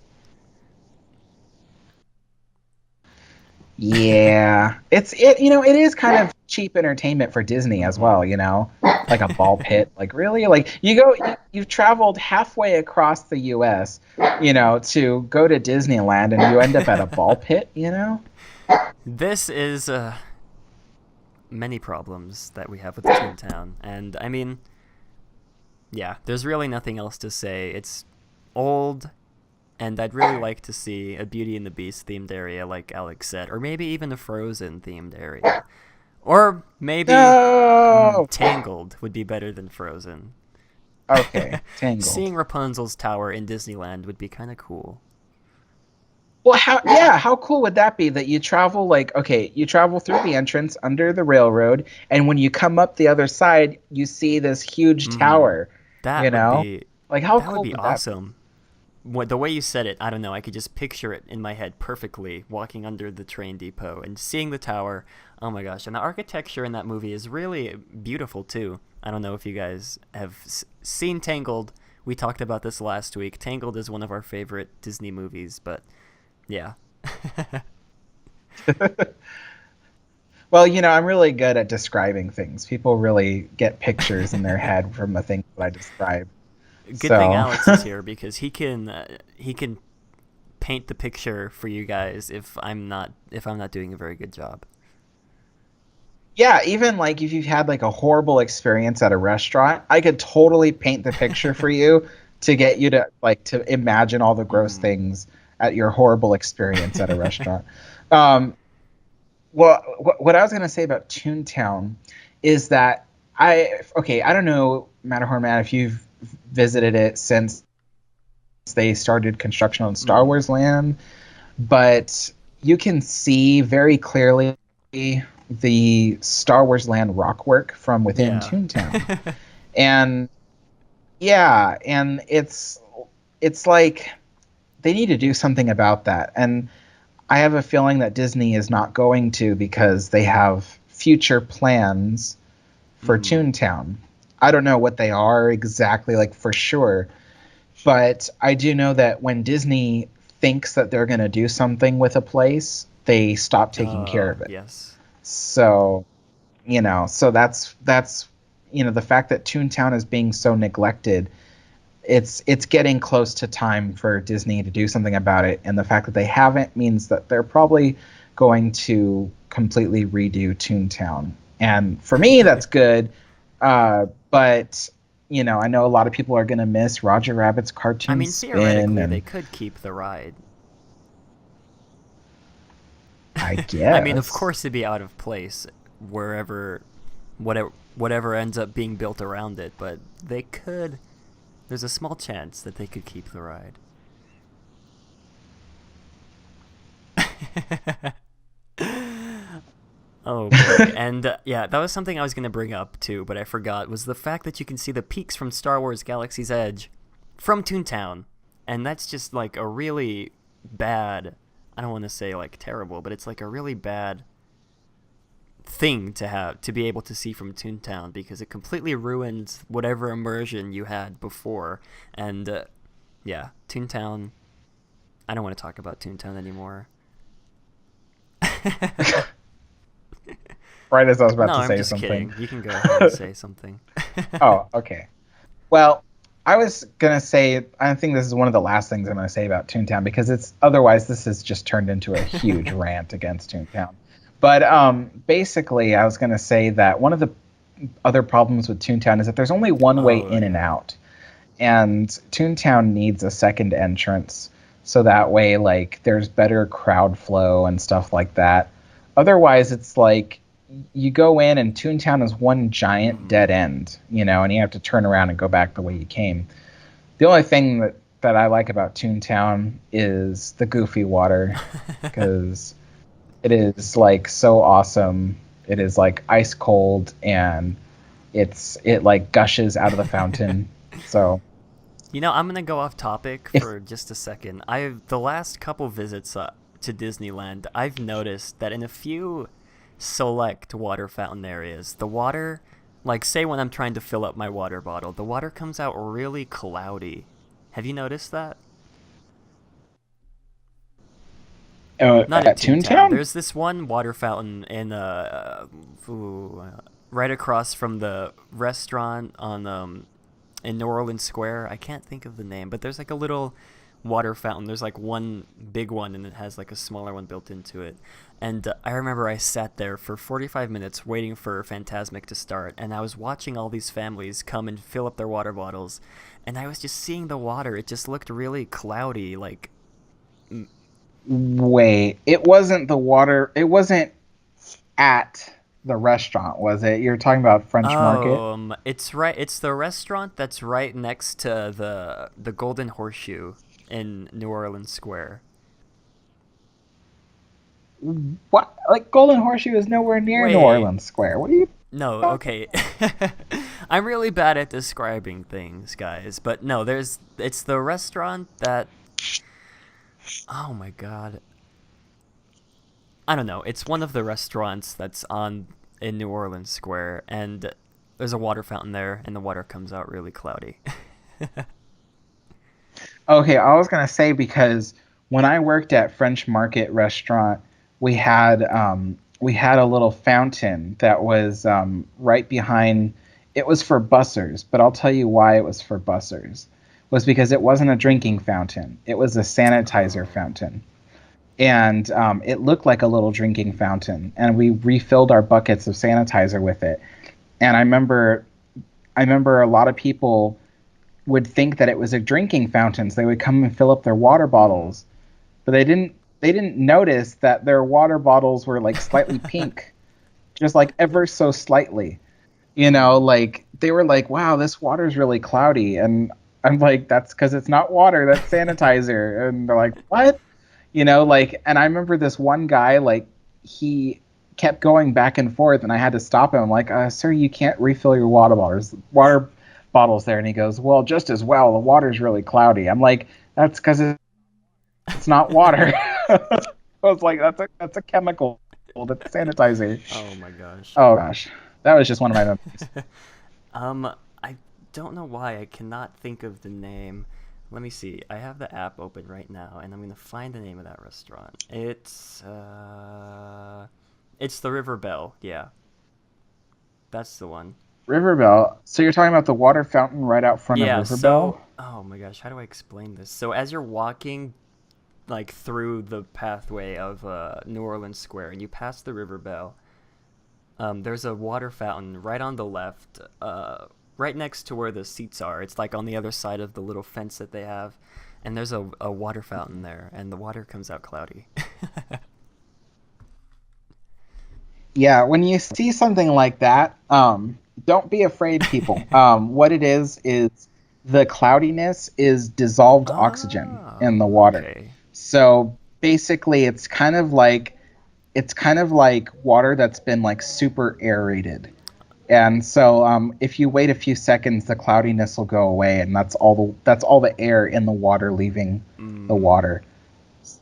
D: yeah, it is kind of cheap entertainment for Disney as
C: Hmm.
D: well. Like a ball pit. Like really, like you've traveled halfway across the U.S. To go to Disneyland, and you end up at a ball pit.
C: This is many problems that we have with Toontown, and I mean, yeah, there's really nothing else to say. It's old, and I'd really like to see a Beauty and the Beast themed area, like Alex said, or maybe even a Frozen themed area. Or maybe
D: No.
C: Tangled would be better than Frozen.
D: Okay, Tangled.
C: Seeing Rapunzel's tower in Disneyland would be kind of cool.
D: Well, how cool would that be that you travel like okay, you travel through the entrance under the railroad, and when you come up the other side, you see this huge
C: Hmm.
D: tower, you
C: That would
D: know?
C: be
D: Like how
C: that would
D: cool
C: be
D: would that be?
C: awesome. The way you said it, I don't know. I could just picture it in my head perfectly, walking under the train depot and seeing the tower. Oh my gosh! And the architecture in that movie is really beautiful too. I don't know if you guys have seen Tangled. We talked about this last week. Tangled is one of our favorite Disney movies, but yeah.
D: Well, I'm really good at describing things. People really get pictures in their head from the things that I describe.
C: Good thing
D: So,
C: Alex is here because he can paint the picture for you guys if I'm not doing a very good job.
D: yeah, even like if you've had like a horrible experience at a restaurant, I could totally paint the picture for you to get you to imagine all the gross
C: Hmm.
D: things at your horrible experience at a restaurant. Um, well, what I was gonna say about Toontown is that I don't know Matterhorn Man if you've visited it since they started construction on Star Wars Land, but you can see very clearly the Star Wars Land rockwork from within
C: Yeah.
D: Toontown. And yeah, and it's like they need to do something about that. And I have a feeling that Disney is not going to, because they have future plans for Toontown. I don't know what they are exactly, like, for sure, but I do know that when Disney thinks that they're going to do something with a place, they stop taking care of it.
C: Yes.
D: So, so that's the fact that Toontown is being so neglected, it's getting close to time for Disney to do something about it, and the fact that they haven't means that they're probably going to completely redo Toontown. And for me, that's good. But I know a lot of people are going to miss Roger Rabbit's cartoon
C: I mean,
D: spin.
C: theoretically,
D: And
C: they could keep the ride.
D: I guess.
C: I mean, of course, it'd be out of place wherever, whatever ends up being built around it, but they could. There's a small chance that they could keep the ride. Oh boy. And yeah, that was something I was going to bring up too, but I forgot, was the fact that you can see the peaks from Star Wars Galaxy's Edge from Toontown. And that's just like a really bad, I don't want to say like terrible, but it's like a really bad thing to be able to see from Toontown, because it completely ruins whatever immersion you had before. And yeah, Toontown, I don't want to talk about Toontown anymore.
D: Right as I was about
C: no,
D: to
C: I'm
D: say
C: just
D: something.
C: kidding. You can go ahead and say something.
D: Oh, okay. Well, I was going to say, I think this is one of the last things I'm going to say about Toontown, because otherwise this has just turned into a huge rant against Toontown. But basically, I was going to say that one of the other problems with Toontown is that there's only one way in and out. And Toontown needs a second entrance, so that way, like, there's better crowd flow and stuff like that. Otherwise, it's like you go in and Toontown is one giant dead end, and you have to turn around and go back the way you came. The only thing that I like about Toontown is the goofy water, because it is like so awesome. It is like ice cold, and it like gushes out of the fountain. So
C: I'm gonna go off topic for just a second. The last couple visits to Disneyland, I've noticed that in a few select water fountain areas, the water, like say when I'm trying to fill up my water bottle, the water comes out really cloudy. Have you noticed that? Not
D: at
C: Toontown.
D: Toontown?
C: There's this one water fountain in right across from the restaurant on in New Orleans Square. I can't think of the name, but there's like a little water fountain. There's like one big one, and it has like a smaller one built into it. And I remember I sat there for 45 minutes waiting for Fantasmic to start, and I was watching all these families come and fill up their water bottles, and I was just seeing the water. It just looked really cloudy, like.
D: Wait, it wasn't the water. It wasn't at the restaurant, was it? You're talking about French Market?
C: It's right. It's the restaurant that's right next to the Golden Horseshoe in New Orleans Square.
D: What? Like, Golden Horseshoe is nowhere near
C: Wait.
D: New Orleans Square. What are you?
C: No, okay. I'm really bad at describing things, guys. But no, it's the restaurant that. Oh my god. I don't know. It's one of the restaurants that's in New Orleans Square, and there's a water fountain there, and the water comes out really cloudy.
D: Okay, I was gonna say, because when I worked at French Market restaurant, we had a little fountain that was right behind. It was for bussers, but I'll tell you why it was for bussers. Was because it wasn't a drinking fountain. It was a sanitizer fountain. And it looked like a little drinking fountain. And we refilled our buckets of sanitizer with it. And I remember a lot of people would think that it was a drinking fountain, so they would come and fill up their water bottles. But they didn't notice that their water bottles were like slightly pink. Just like ever so slightly. Like they were like, wow, this water's really cloudy. And I'm like, that's because it's not water, that's sanitizer. And they're like, what? Like, and I remember this one guy, like, he kept going back and forth, and I had to stop him. I'm like, sir, you can't refill your water bottles there. And he goes, well, just as well, the water's really cloudy. I'm like, that's because it's not water. I was like, that's a chemical, that's sanitizer.
C: Oh my gosh.
D: Oh gosh, that was just one of my memories.
C: I don't know why I cannot think of the name. Let me see. I have the app open right now, and I'm gonna find the name of that restaurant. It's the River Bell. Yeah, that's the one.
D: River Bell. So you're talking about the water fountain right out front of River Bell?
C: Oh my gosh, how do I explain this? So as you're walking, like, through the pathway of New Orleans Square, and you pass the River Bell, there's a water fountain right on the left, right next to where the seats are. It's like on the other side of the little fence that they have, and there's a water fountain there, and the water comes out cloudy.
D: Yeah, when you see something like that, don't be afraid, people. What it is the cloudiness is dissolved oxygen in the water.
C: Okay.
D: So basically, it's kind of like water that's been like super aerated. And so if you wait a few seconds, the cloudiness will go away, and that's all the air in the water leaving the water.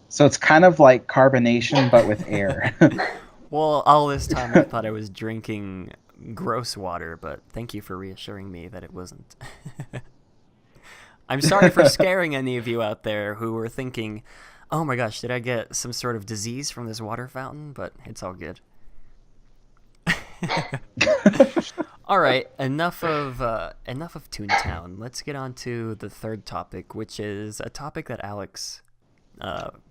D: So it's kind of like carbonation, but with air.
C: Well, all this time I thought I was drinking gross water, but thank you for reassuring me that it wasn't. I'm sorry for scaring any of you out there who were thinking, oh my gosh, did I get some sort of disease from this water fountain? But it's all good. All right, enough of Toontown. Let's get on to the third topic, which is a topic that Alex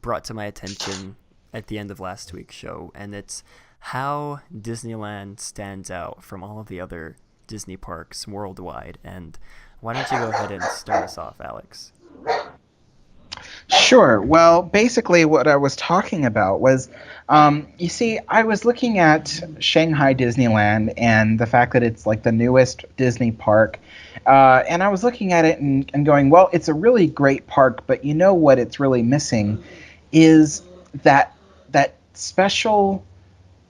C: brought to my attention at the end of last week's show, and it's how Disneyland stands out from all of the other Disney parks worldwide. And why don't you go ahead and start us off, Alex?
D: Sure. Well, basically what I was talking about was, you see, I was looking at Shanghai Disneyland and the fact that it's like the newest Disney park. And I was looking at it and going, well, it's a really great park, but you know what it's really missing is that special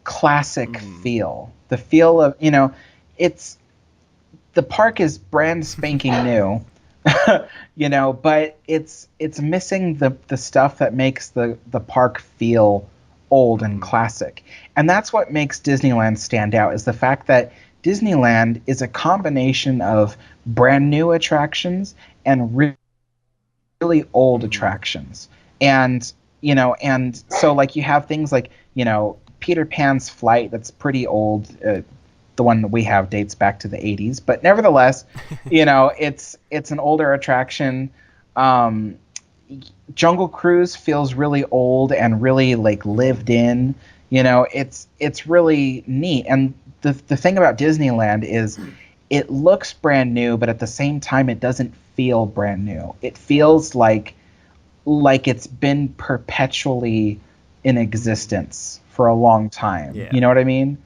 D: classic feel. The feel of, it's the park is brand spanking new. But it's missing the stuff that makes the park feel old and classic. And that's what makes Disneyland stand out, is the fact that Disneyland is a combination of brand new attractions and really old attractions. And so like you have things like, Peter Pan's Flight, that's pretty old. The one that we have dates back to the 80s, but nevertheless, it's an older attraction. Jungle Cruise feels really old and really like lived in. It's really neat. And the thing about Disneyland is it looks brand new, but at the same time it doesn't feel brand new. It feels like it's been perpetually in existence for a long time.
C: Yeah.
D: You know what I mean?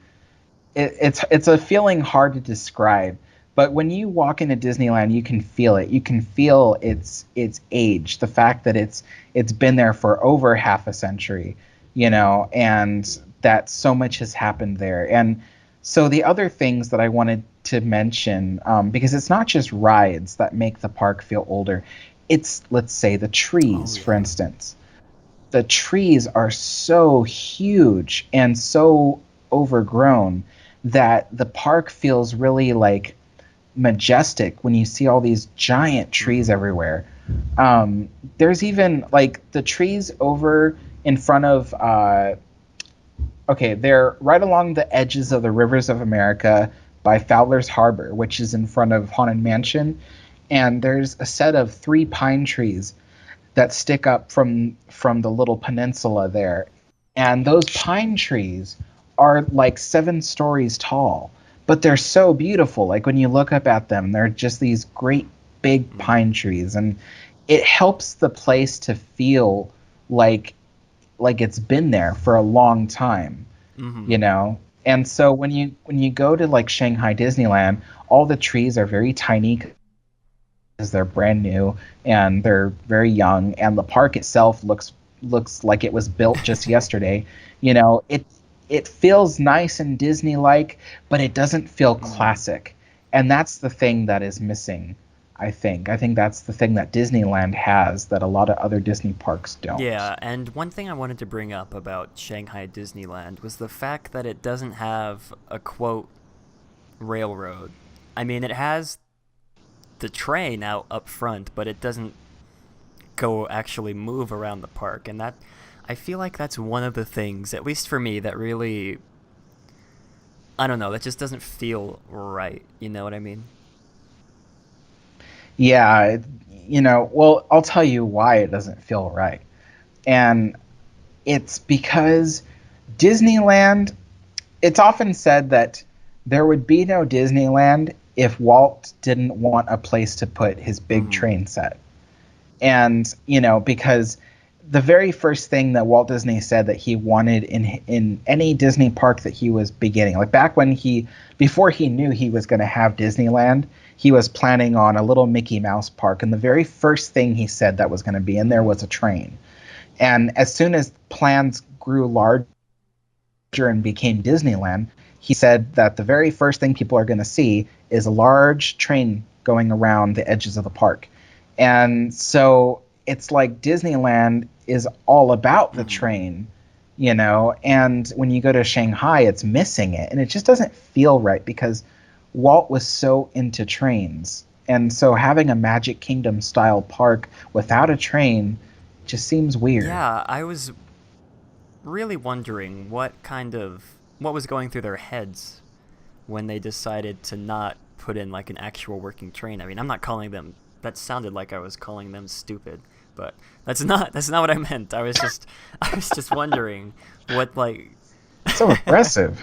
D: It's a feeling hard to describe, but when you walk into Disneyland, you can feel it. You can feel its age, the fact that it's been there for over half a century, and that so much has happened there. And so the other things that I wanted to mention, because it's not just rides that make the park feel older, it's, let's say, the trees, for instance. The trees are so huge and so overgrown that the park feels really like majestic when you see all these giant trees everywhere. There's even like the trees over in front of they're right along the edges of the Rivers of America by Fowler's Harbor, which is in front of Haunted Mansion, and there's a set of 3 pine trees that stick up from the little peninsula there, and those pine trees are like 7 stories tall, but they're so beautiful. Like when you look up at them, they're just these great big pine trees, and it helps the place to feel like it's been there for a long time, And so when you go to like Shanghai Disneyland, all the trees are very tiny because they're brand new and they're very young, and the park itself looks like it was built just yesterday. It feels nice and Disney-like, but it doesn't feel classic, and that's the thing that is missing. I think that's the thing that Disneyland has that a lot of other Disney parks don't.
C: Yeah, and one thing I wanted to bring up about Shanghai Disneyland was the fact that it doesn't have a quote railroad. I mean, it has the train out up front, but it doesn't go actually move around the park, and that I feel like that's one of the things, at least for me, that really, I don't know, that just doesn't feel right. You know what I mean?
D: Yeah, well, I'll tell you why it doesn't feel right. And it's because Disneyland, it's often said that there would be no Disneyland if Walt didn't want a place to put his big train set. And, because the very first thing that Walt Disney said that he wanted in any Disney park that he was beginning, like back when before he knew he was going to have Disneyland, he was planning on a little Mickey Mouse park, and the very first thing he said that was going to be in there was a train. And as soon as plans grew larger and became Disneyland, he said that the very first thing people are going to see is a large train going around the edges of the park. And so it's like Disneyland is all about the train, and when you go to Shanghai, it's missing it. And it just doesn't feel right because Walt was so into trains. And so having a Magic Kingdom style park without a train just seems weird.
C: Yeah, I was really wondering what was going through their heads when they decided to not put in like an actual working train. I mean, I'm not calling them, that sounded like I was calling them stupid, but that's not what I meant. I was just wondering what, like,
D: so aggressive.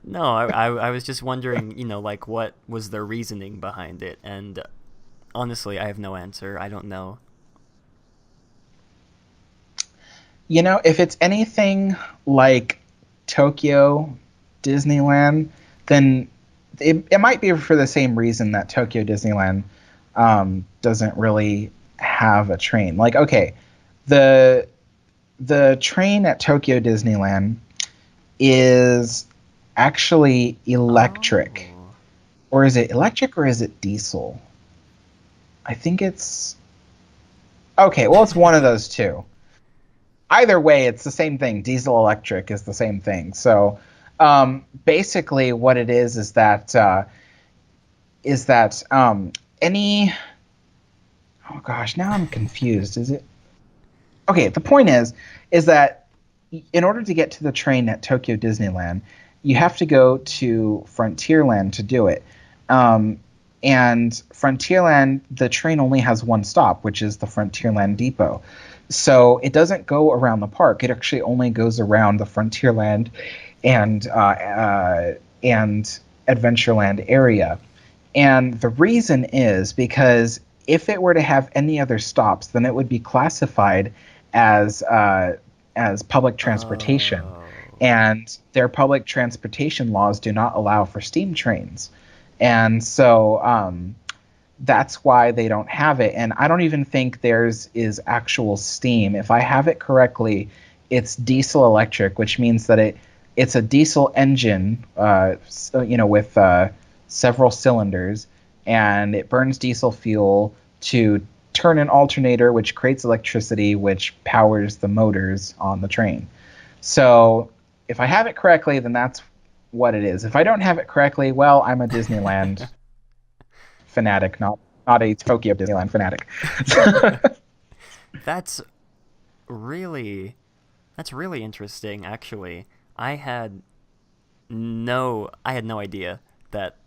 C: No, I was just wondering, like, what was their reasoning behind it, and honestly, I have no answer. I don't know.
D: If it's anything like Tokyo Disneyland, then it might be for the same reason that Tokyo Disneyland doesn't really have a train. Like, okay, the train at Tokyo Disneyland is actually electric.
C: Oh.
D: Or is it electric or is it diesel? I think it's... Okay, well, it's one of those two. Either way, it's the same thing. Diesel electric is the same thing. So basically what it is that any... Oh gosh, now I'm confused. Is it... Okay, the point is that in order to get to the train at Tokyo Disneyland, you have to go to Frontierland to do it. And Frontierland, the train only has one stop, which is the Frontierland Depot. So it doesn't go around the park. It actually only goes around the Frontierland and Adventureland area. And the reason is because if it were to have any other stops, then it would be classified as public transportation.
C: Oh.
D: And their public transportation laws do not allow for steam trains. And so that's why they don't have it. And I don't even think theirs is actual steam. If I have it correctly, it's diesel electric, which means that it's a diesel engine, with several cylinders, and it burns diesel fuel to turn an alternator, which creates electricity, which powers the motors on the train. So if I have it correctly, then that's what it is. If I don't have it correctly, well, I'm a Disneyland fanatic, not a Tokyo Disneyland fanatic.
C: That's really interesting, actually. I had no idea that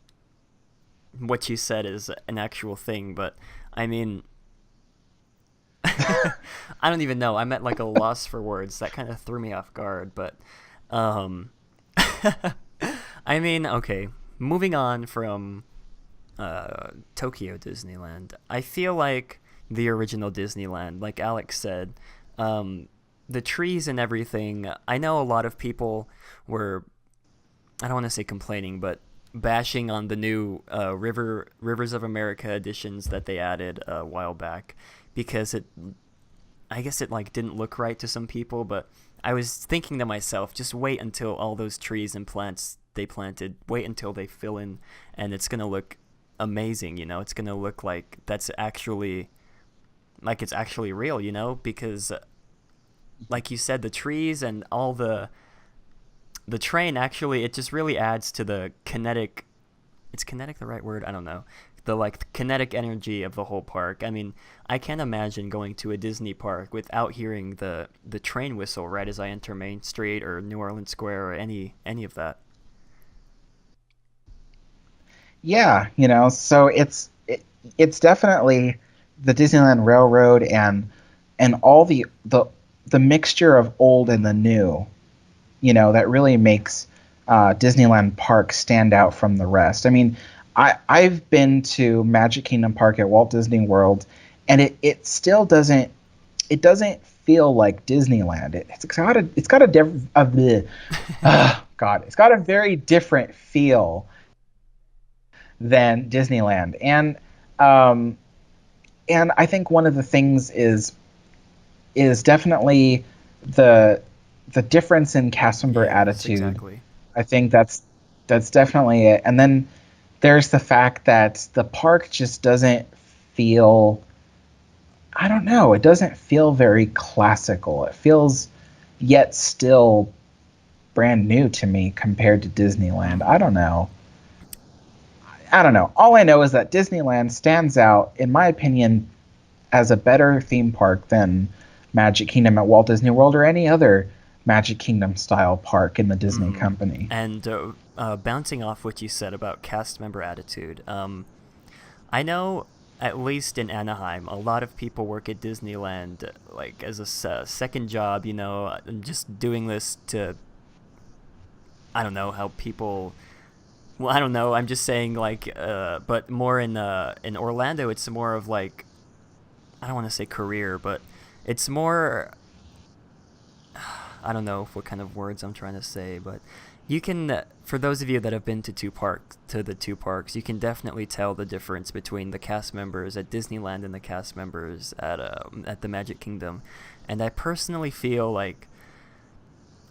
C: what you said is an actual thing, but I mean, I don't even know. I'm at like a loss for words. That kind of threw me off guard, but I mean, okay, moving on from Tokyo Disneyland, I feel like the original Disneyland, like Alex said, the trees and everything, I know a lot of people were, I don't want to say complaining, but bashing on the new Rivers of America editions that they added a while back because I guess it like didn't look right to some people, but I was thinking to myself, just wait until all those trees and plants they planted, wait until they fill in, and it's gonna look amazing. You know, it's gonna look like it's actually real. You know, because like you said, the trees and all the train actually, it just really adds to the kinetic. Is kinetic the right word? I don't know. The like kinetic energy of the whole park. I mean, I can't imagine going to a Disney park without hearing the train whistle right as I enter Main Street or New Orleans Square or any of that.
D: Yeah, so it's definitely the Disneyland Railroad and all the mixture of old and the new, that really makes Disneyland Park stand out from the rest. I mean, I've been to Magic Kingdom Park at Walt Disney World, and it still doesn't feel like Disneyland. It's got it's got a very different feel than Disneyland, and I think one of the things is definitely the difference in cast member attitude.
C: Exactly.
D: I think that's definitely it. And then there's the fact that the park just doesn't feel, I don't know, it doesn't feel very classical. It feels yet still brand new to me compared to Disneyland. I don't know. All I know is that Disneyland stands out, in my opinion, as a better theme park than Magic Kingdom at Walt Disney World or any other Magic Kingdom style park in the Disney company.
C: And bouncing off what you said about cast member attitude, I know at least in Anaheim, a lot of people work at Disneyland like as a second job, and just doing this to, I don't know how people. Well, I don't know. I'm just saying, like, but more in Orlando, it's more of like, I don't want to say career, but it's more. I don't know what kind of words I'm trying to say, but you can, for those of you that have been to the two parks, you can definitely tell the difference between the cast members at Disneyland and the cast members at the Magic Kingdom, and I personally feel like.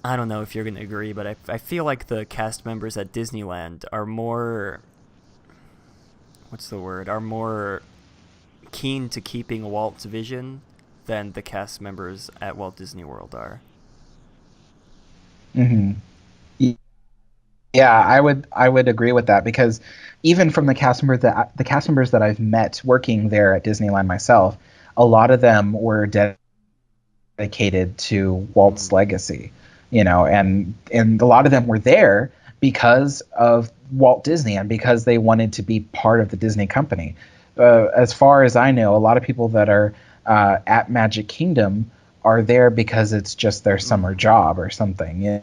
C: I don't know if you're going to agree, but I feel like the cast members at Disneyland are more, are more keen to keeping Walt's vision than the cast members at Walt Disney World are.
D: Mm-hmm. Yeah, I would agree with that, because even from the cast members that I've met working there at Disneyland myself, a lot of them were dedicated to Walt's legacy. And a lot of them were there because of Walt Disney and because they wanted to be part of the Disney company. As far as I know, a lot of people that are at Magic Kingdom are there because it's just their summer job or something.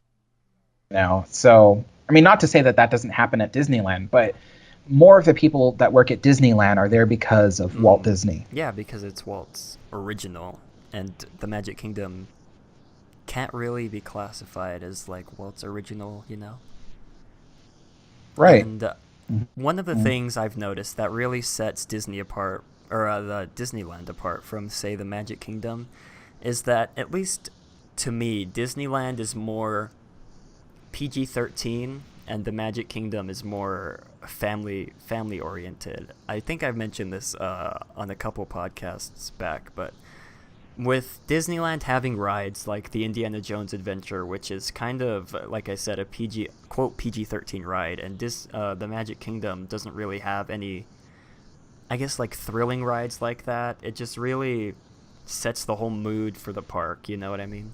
D: So I mean, not to say that doesn't happen at Disneyland, but more of the people that work at Disneyland are there because of Walt Disney.
C: Yeah, because it's Walt's original, and the Magic Kingdom can't really be classified as like Walt's original,
D: Right.
C: And one of the things I've noticed that really sets Disney apart, or the Disneyland apart from, say, the Magic Kingdom, is that, at least to me, Disneyland is more PG-13 and the Magic Kingdom is more family oriented. I think I've mentioned this on a couple podcasts back, but with Disneyland having rides like the Indiana Jones Adventure, which is kind of, like I said, a PG-13 ride, and the Magic Kingdom doesn't really have any, I guess, like thrilling rides like that. It just really sets the whole mood for the park, you know what I mean?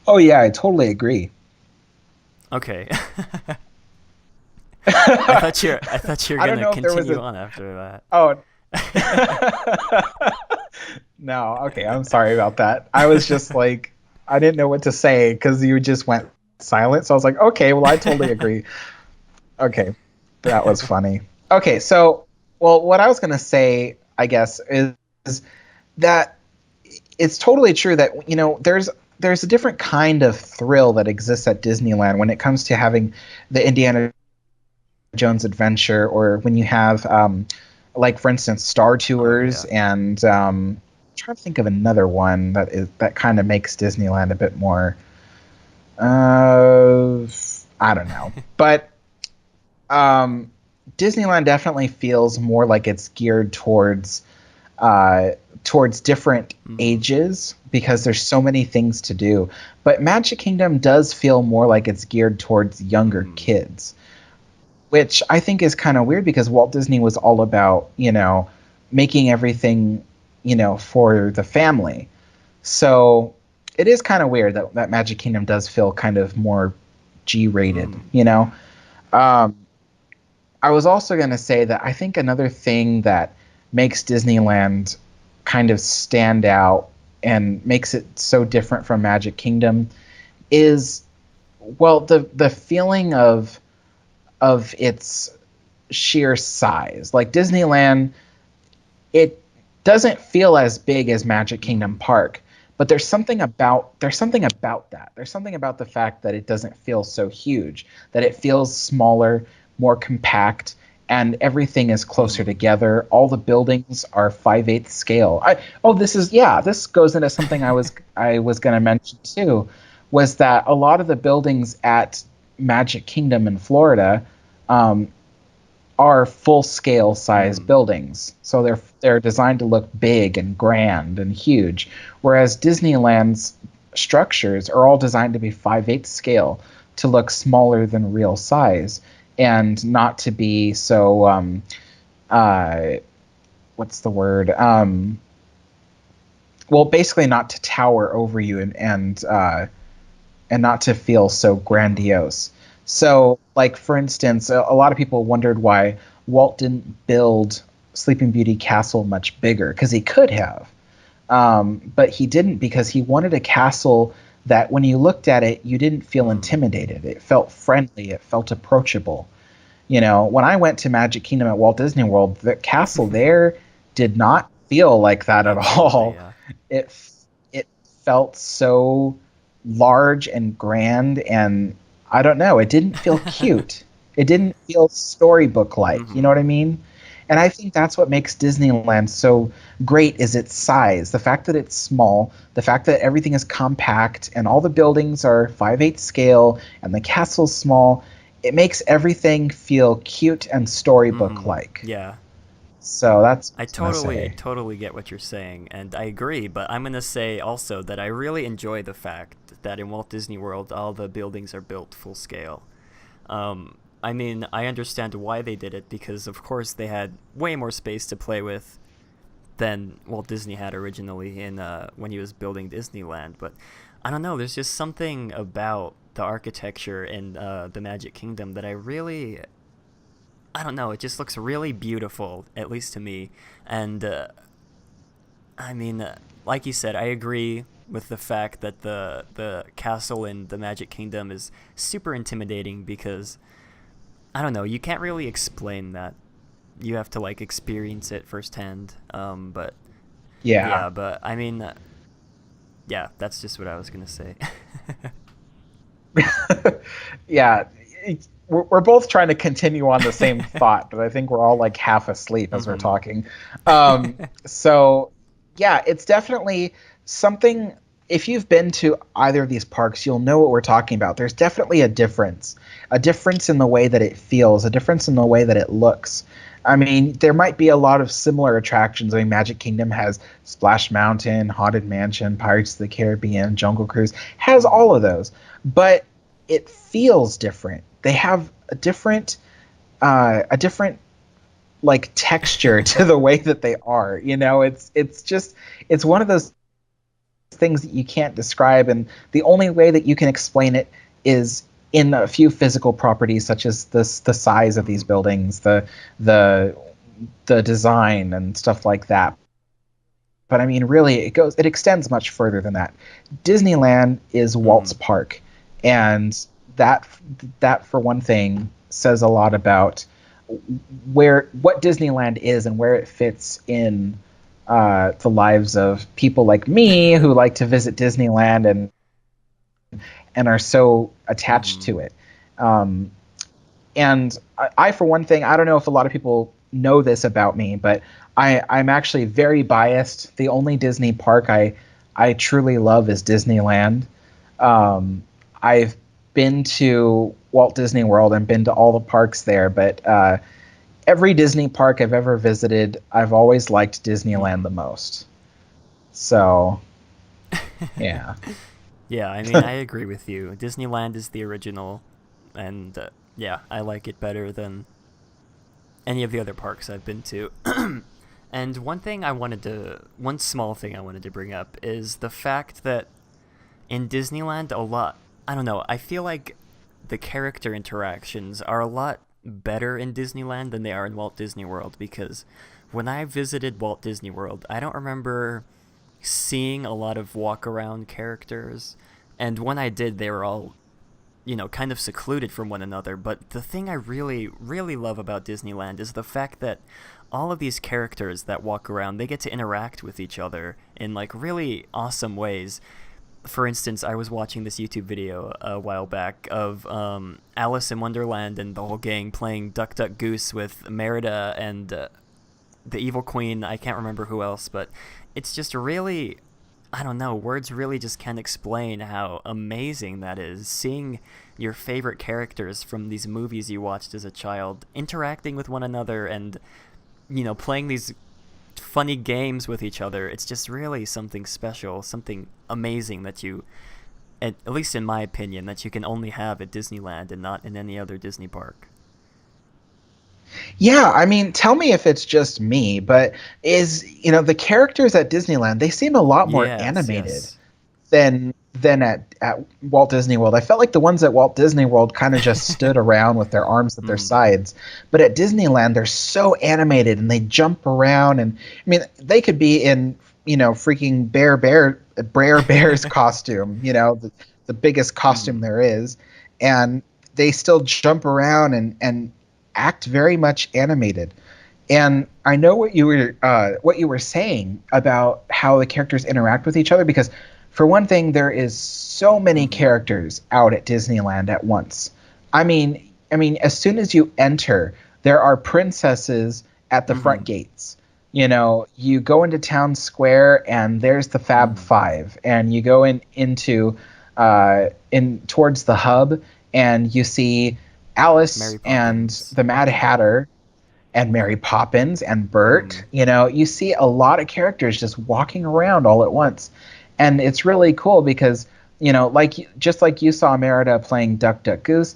D: Oh yeah, I totally agree.
C: Okay. I thought you were gonna continue on after that.
D: Oh. No, okay, I'm sorry about that. I was just like, I didn't know what to say because you just went silent. So I was like, okay, well, I totally agree. Okay, that was funny. Okay, so, well, what I was going to say, I guess, is that it's totally true that, there's a different kind of thrill that exists at Disneyland when it comes to having the Indiana Jones adventure, or when you have like for instance Star Tours, and I'm trying to think of another one that kind of makes Disneyland a bit more I don't know. But Disneyland definitely feels more like it's geared towards different ages, because there's so many things to do. But Magic Kingdom does feel more like it's geared towards younger kids, which I think is kind of weird, because Walt Disney was all about, making everything, for the family. So it is kind of weird that Magic Kingdom does feel kind of more G-rated, I was also going to say that I think another thing that makes Disneyland kind of stand out and makes it so different from Magic Kingdom is, well, the feeling of its sheer size. Like Disneyland, it doesn't feel as big as Magic Kingdom Park, but there's something about that. There's something about the fact that it doesn't feel so huge, that it feels smaller, more compact, and everything is closer together. All the buildings are 5/8 scale. This goes into something I was going to mention too, was that a lot of the buildings at Magic Kingdom in Florida are full scale size buildings. So they're designed to look big and grand and huge, whereas Disneyland's structures are all designed to be 5/8 scale, to look smaller than real size, and not to be so what's the word? Well, basically not to tower over you and not to feel so grandiose. So, like, for instance, a lot of people wondered why Walt didn't build Sleeping Beauty Castle much bigger, because he could have. But he didn't, because he wanted a castle that when you looked at it, you didn't feel intimidated. It felt friendly. It felt approachable. When I went to Magic Kingdom at Walt Disney World, the castle there did not feel like that at all. Yeah. It felt so large and grand, and I don't know, it didn't feel cute. It didn't feel storybook-like, you know what I mean? And I think that's what makes Disneyland so great, is its size. The fact that it's small, the fact that everything is compact, and all the buildings are 5/8 scale, and the castle's small, it makes everything feel cute and storybook-like.
C: Yeah.
D: So that's
C: I totally get what you're saying, and I agree, but I'm going to say also that I really enjoy the fact that in Walt Disney World, all the buildings are built full scale. I mean, I understand why they did it, because of course they had way more space to play with than Walt Disney had originally when he was building Disneyland. But I don't know, there's just something about the architecture in the Magic Kingdom that I don't know, it just looks really beautiful, at least to me. And I mean, like you said, I agree with the fact that the castle in the Magic Kingdom is super intimidating, because I don't know, you can't really explain that. You have to like experience it firsthand. But but I mean, that's just what I was gonna say.
D: Yeah, we're both trying to continue on the same thought, but I think we're all like half asleep as we're talking. So yeah, it's definitely something. If you've been to either of these parks, you'll know what we're talking about. There's definitely a difference in the way that it feels, a difference in the way that it looks. I mean, there might be a lot of similar attractions. I mean, Magic Kingdom has Splash Mountain, Haunted Mansion, Pirates of the Caribbean, Jungle Cruise, has all of those. But it feels different. They have a different like texture to the way that they are. It's one of those things that you can't describe, and the only way that you can explain it is in a few physical properties, such as the size of these buildings, the design and stuff like that. But I mean, really, it extends much further than that. Disneyland is Walt's park, and that for one thing says a lot about what Disneyland is and where it fits in the lives of people like me who like to visit Disneyland and are so attached to it. And I, for one thing, I don't know if a lot of people know this about me, but I'm actually very biased. The only Disney park I truly love is Disneyland. I've been to Walt Disney World and been to all the parks there, but every Disney park I've ever visited, I've always liked Disneyland the most. So, yeah.
C: Yeah, I mean, I agree with you. Disneyland is the original, and yeah, I like it better than any of the other parks I've been to. And one small thing I wanted to bring up is the fact that in Disneyland, I don't know, I feel like the character interactions are a lot better in Disneyland than they are in Walt Disney World, because when I visited Walt Disney World, I don't remember seeing a lot of walk-around characters, and when I did, they were all, kind of secluded from one another. But the thing I really, really love about Disneyland is the fact that all of these characters that walk around, they get to interact with each other in, like, really awesome ways. For instance, I was watching this YouTube video a while back of Alice in Wonderland and the whole gang playing Duck Duck Goose with Merida and the Evil Queen. I can't remember who else, but it's just really, I don't know, words really just can't explain how amazing that is. Seeing your favorite characters from these movies you watched as a child interacting with one another and, playing these funny games with each other. It's just really something special, something amazing that you, at least in my opinion, that you can only have at Disneyland and not in any other Disney park.
D: Yeah, I mean, tell me if it's just me, but the characters at Disneyland, they seem a lot more animated
C: Yes.
D: than at Walt Disney World. I felt like the ones at Walt Disney World kind of just stood around with their arms at their sides. But at Disneyland, they're so animated and they jump around, and I mean, they could be in, freaking Brer Bear's costume, the biggest costume there is, and they still jump around and act very much animated. And I know what you were saying about how the characters interact with each other, because for one thing, there is so many characters out at Disneyland at once. I mean, as soon as you enter, there are princesses at the front gates. You go into Town Square and there's the Fab Five, and you go into towards the hub and you see Alice and the Mad Hatter and Mary Poppins and Bert. You see a lot of characters just walking around all at once. And it's really cool because, just like you saw Merida playing Duck Duck Goose,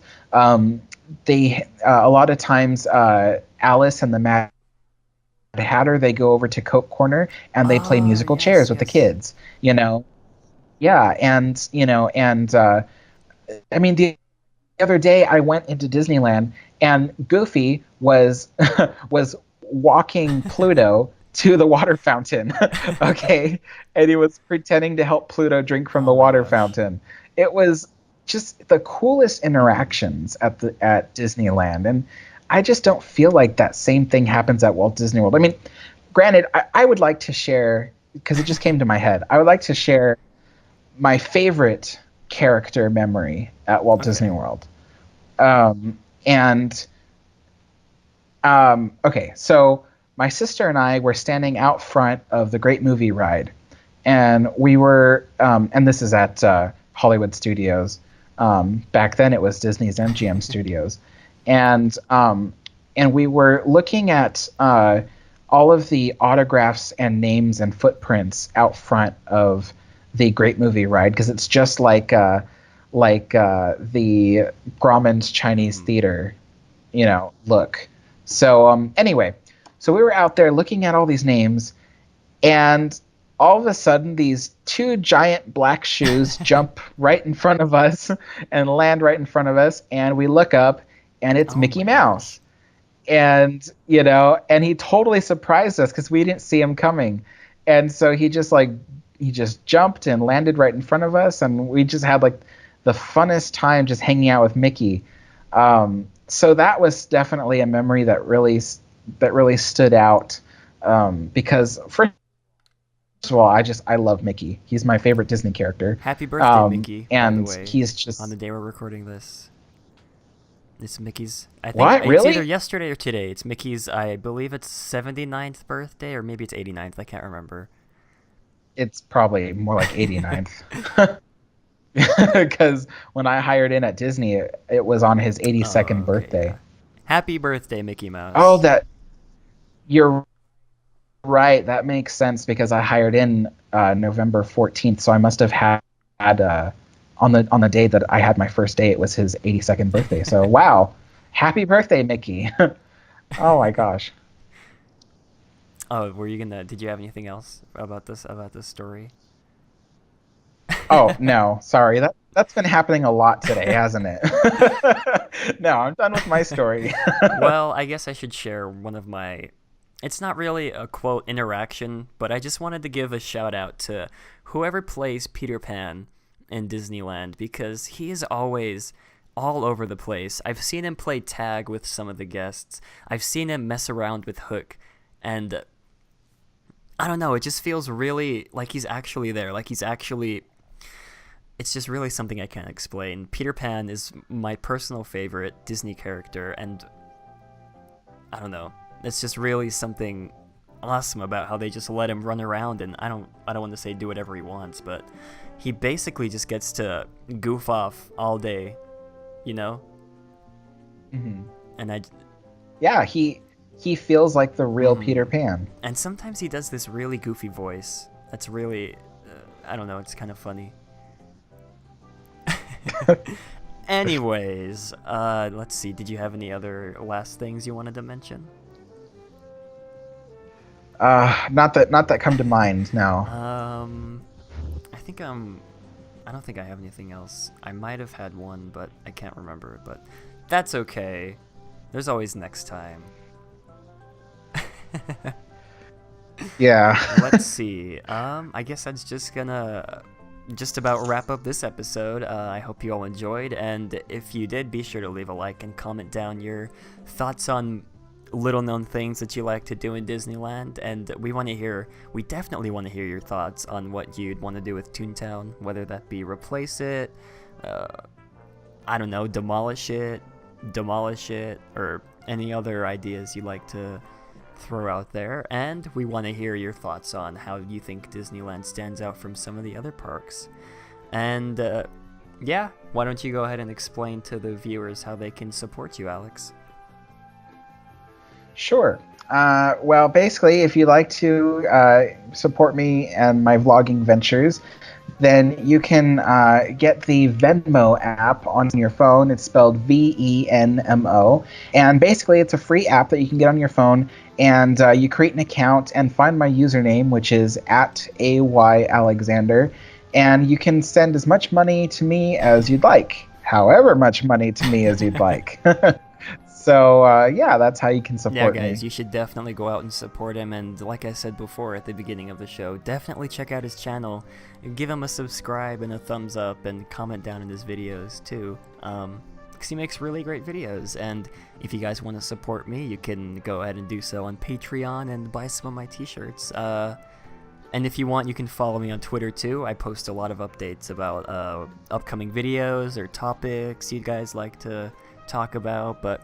D: they a lot of times Alice and the Mad Hatter, they go over to Coke Corner and they play musical chairs with the kids. Yeah, and I mean, the other day I went into Disneyland and Goofy was walking Pluto to the water fountain. Okay, and he was pretending to help Pluto drink from the water fountain. It was just the coolest interactions at Disneyland, and I just don't feel like that same thing happens at Walt Disney World. I mean, granted, I would like to share, because it just came to my head, I would like to share my favorite character memory at Walt Disney World. Okay, so my sister and I were standing out front of the Great Movie Ride, and we were, and this is at Hollywood Studios. Back then it was Disney's MGM Studios, and we were looking at all of the autographs and names and footprints out front of the Great Movie Ride, because it's just like the Grauman's Chinese Theater, look. So anyway. So we were out there looking at all these names, and all of a sudden these two giant black shoes jump right in front of us and land right in front of us, and we look up, and it's Mickey Mouse. And, and he totally surprised us because we didn't see him coming. And so he just jumped and landed right in front of us, and we just had like the funnest time just hanging out with Mickey. So that was definitely a memory that really stood out, because first of all, I love Mickey. He's my favorite Disney character.
C: Happy birthday, Mickey,
D: And
C: by the way,
D: he's just
C: on the day we're recording this. It's Mickey's, I think
D: What?
C: it's
D: Really?
C: either yesterday or today. It's Mickey's, I believe it's 79th birthday, or maybe it's 89th, I can't remember.
D: It's probably more like 89th. Because when I hired in at Disney, it was on his 82nd
C: okay,
D: birthday.
C: yeah. Happy birthday, Mickey Mouse.
D: Oh, you're right. That makes sense because I hired in November 14th, so I must have had on the day that I had my first day, it was his 82nd birthday. So wow, happy birthday, Mickey! Oh my gosh.
C: Oh, did you have anything else about this story?
D: Oh no, sorry. That's been happening a lot today, hasn't it? No, I'm done with my story.
C: Well, I guess I should share one of my... It's not really a quote interaction, but I just wanted to give a shout out to whoever plays Peter Pan in Disneyland, because he is always all over the place. I've seen him play tag with some of the guests. I've seen him mess around with Hook, and I don't know, it just feels really like he's actually there, it's just really something I can't explain. Peter Pan is my personal favorite Disney character, and I don't know, it's just really something awesome about how they just let him run around, and I don't want to say do whatever he wants, but he basically just gets to goof off all day, you know?
D: Mm-hmm.
C: And
D: Yeah, he feels like the real Peter Pan.
C: And sometimes he does this really goofy voice that's really, I don't know, it's kind of funny. Anyways, let's see, did you have any other last things you wanted to mention?
D: Not that come to mind now.
C: I don't think I have anything else. I might have had one, but I can't remember, but that's okay. There's always next time.
D: Yeah.
C: Let's see. I guess that's just gonna about wrap up this episode. I hope you all enjoyed, and if you did, be sure to leave a like and comment down your thoughts on little known things that you like to do in Disneyland, and we definitely want to hear your thoughts on what you'd want to do with Toontown, whether that be replace it, I don't know, demolish it, or any other ideas you'd like to throw out there. And we want to hear your thoughts on how you think Disneyland stands out from some of the other parks. And yeah, why don't you go ahead and explain to the viewers how they can support you, Alex?
D: Sure. Well, basically, if you'd like to support me and my vlogging ventures, then you can get the Venmo app on your phone. It's spelled Venmo. And basically, it's a free app that you can get on your phone. And you create an account and find my username, which is @AYAlexander. And you can send as much money to me as you'd like. However much money to me as you'd like. So, yeah, that's how you can support me.
C: Yeah, guys, you should definitely go out and support him. And like I said before at the beginning of the show, definitely check out his channel. Give him a subscribe and a thumbs up, and comment down in his videos, too. Because he makes really great videos. And if you guys want to support me, you can go ahead and do so on Patreon and buy some of my t-shirts. And if you want, you can follow me on Twitter, too. I post a lot of updates about upcoming videos or topics you guys like to talk about. But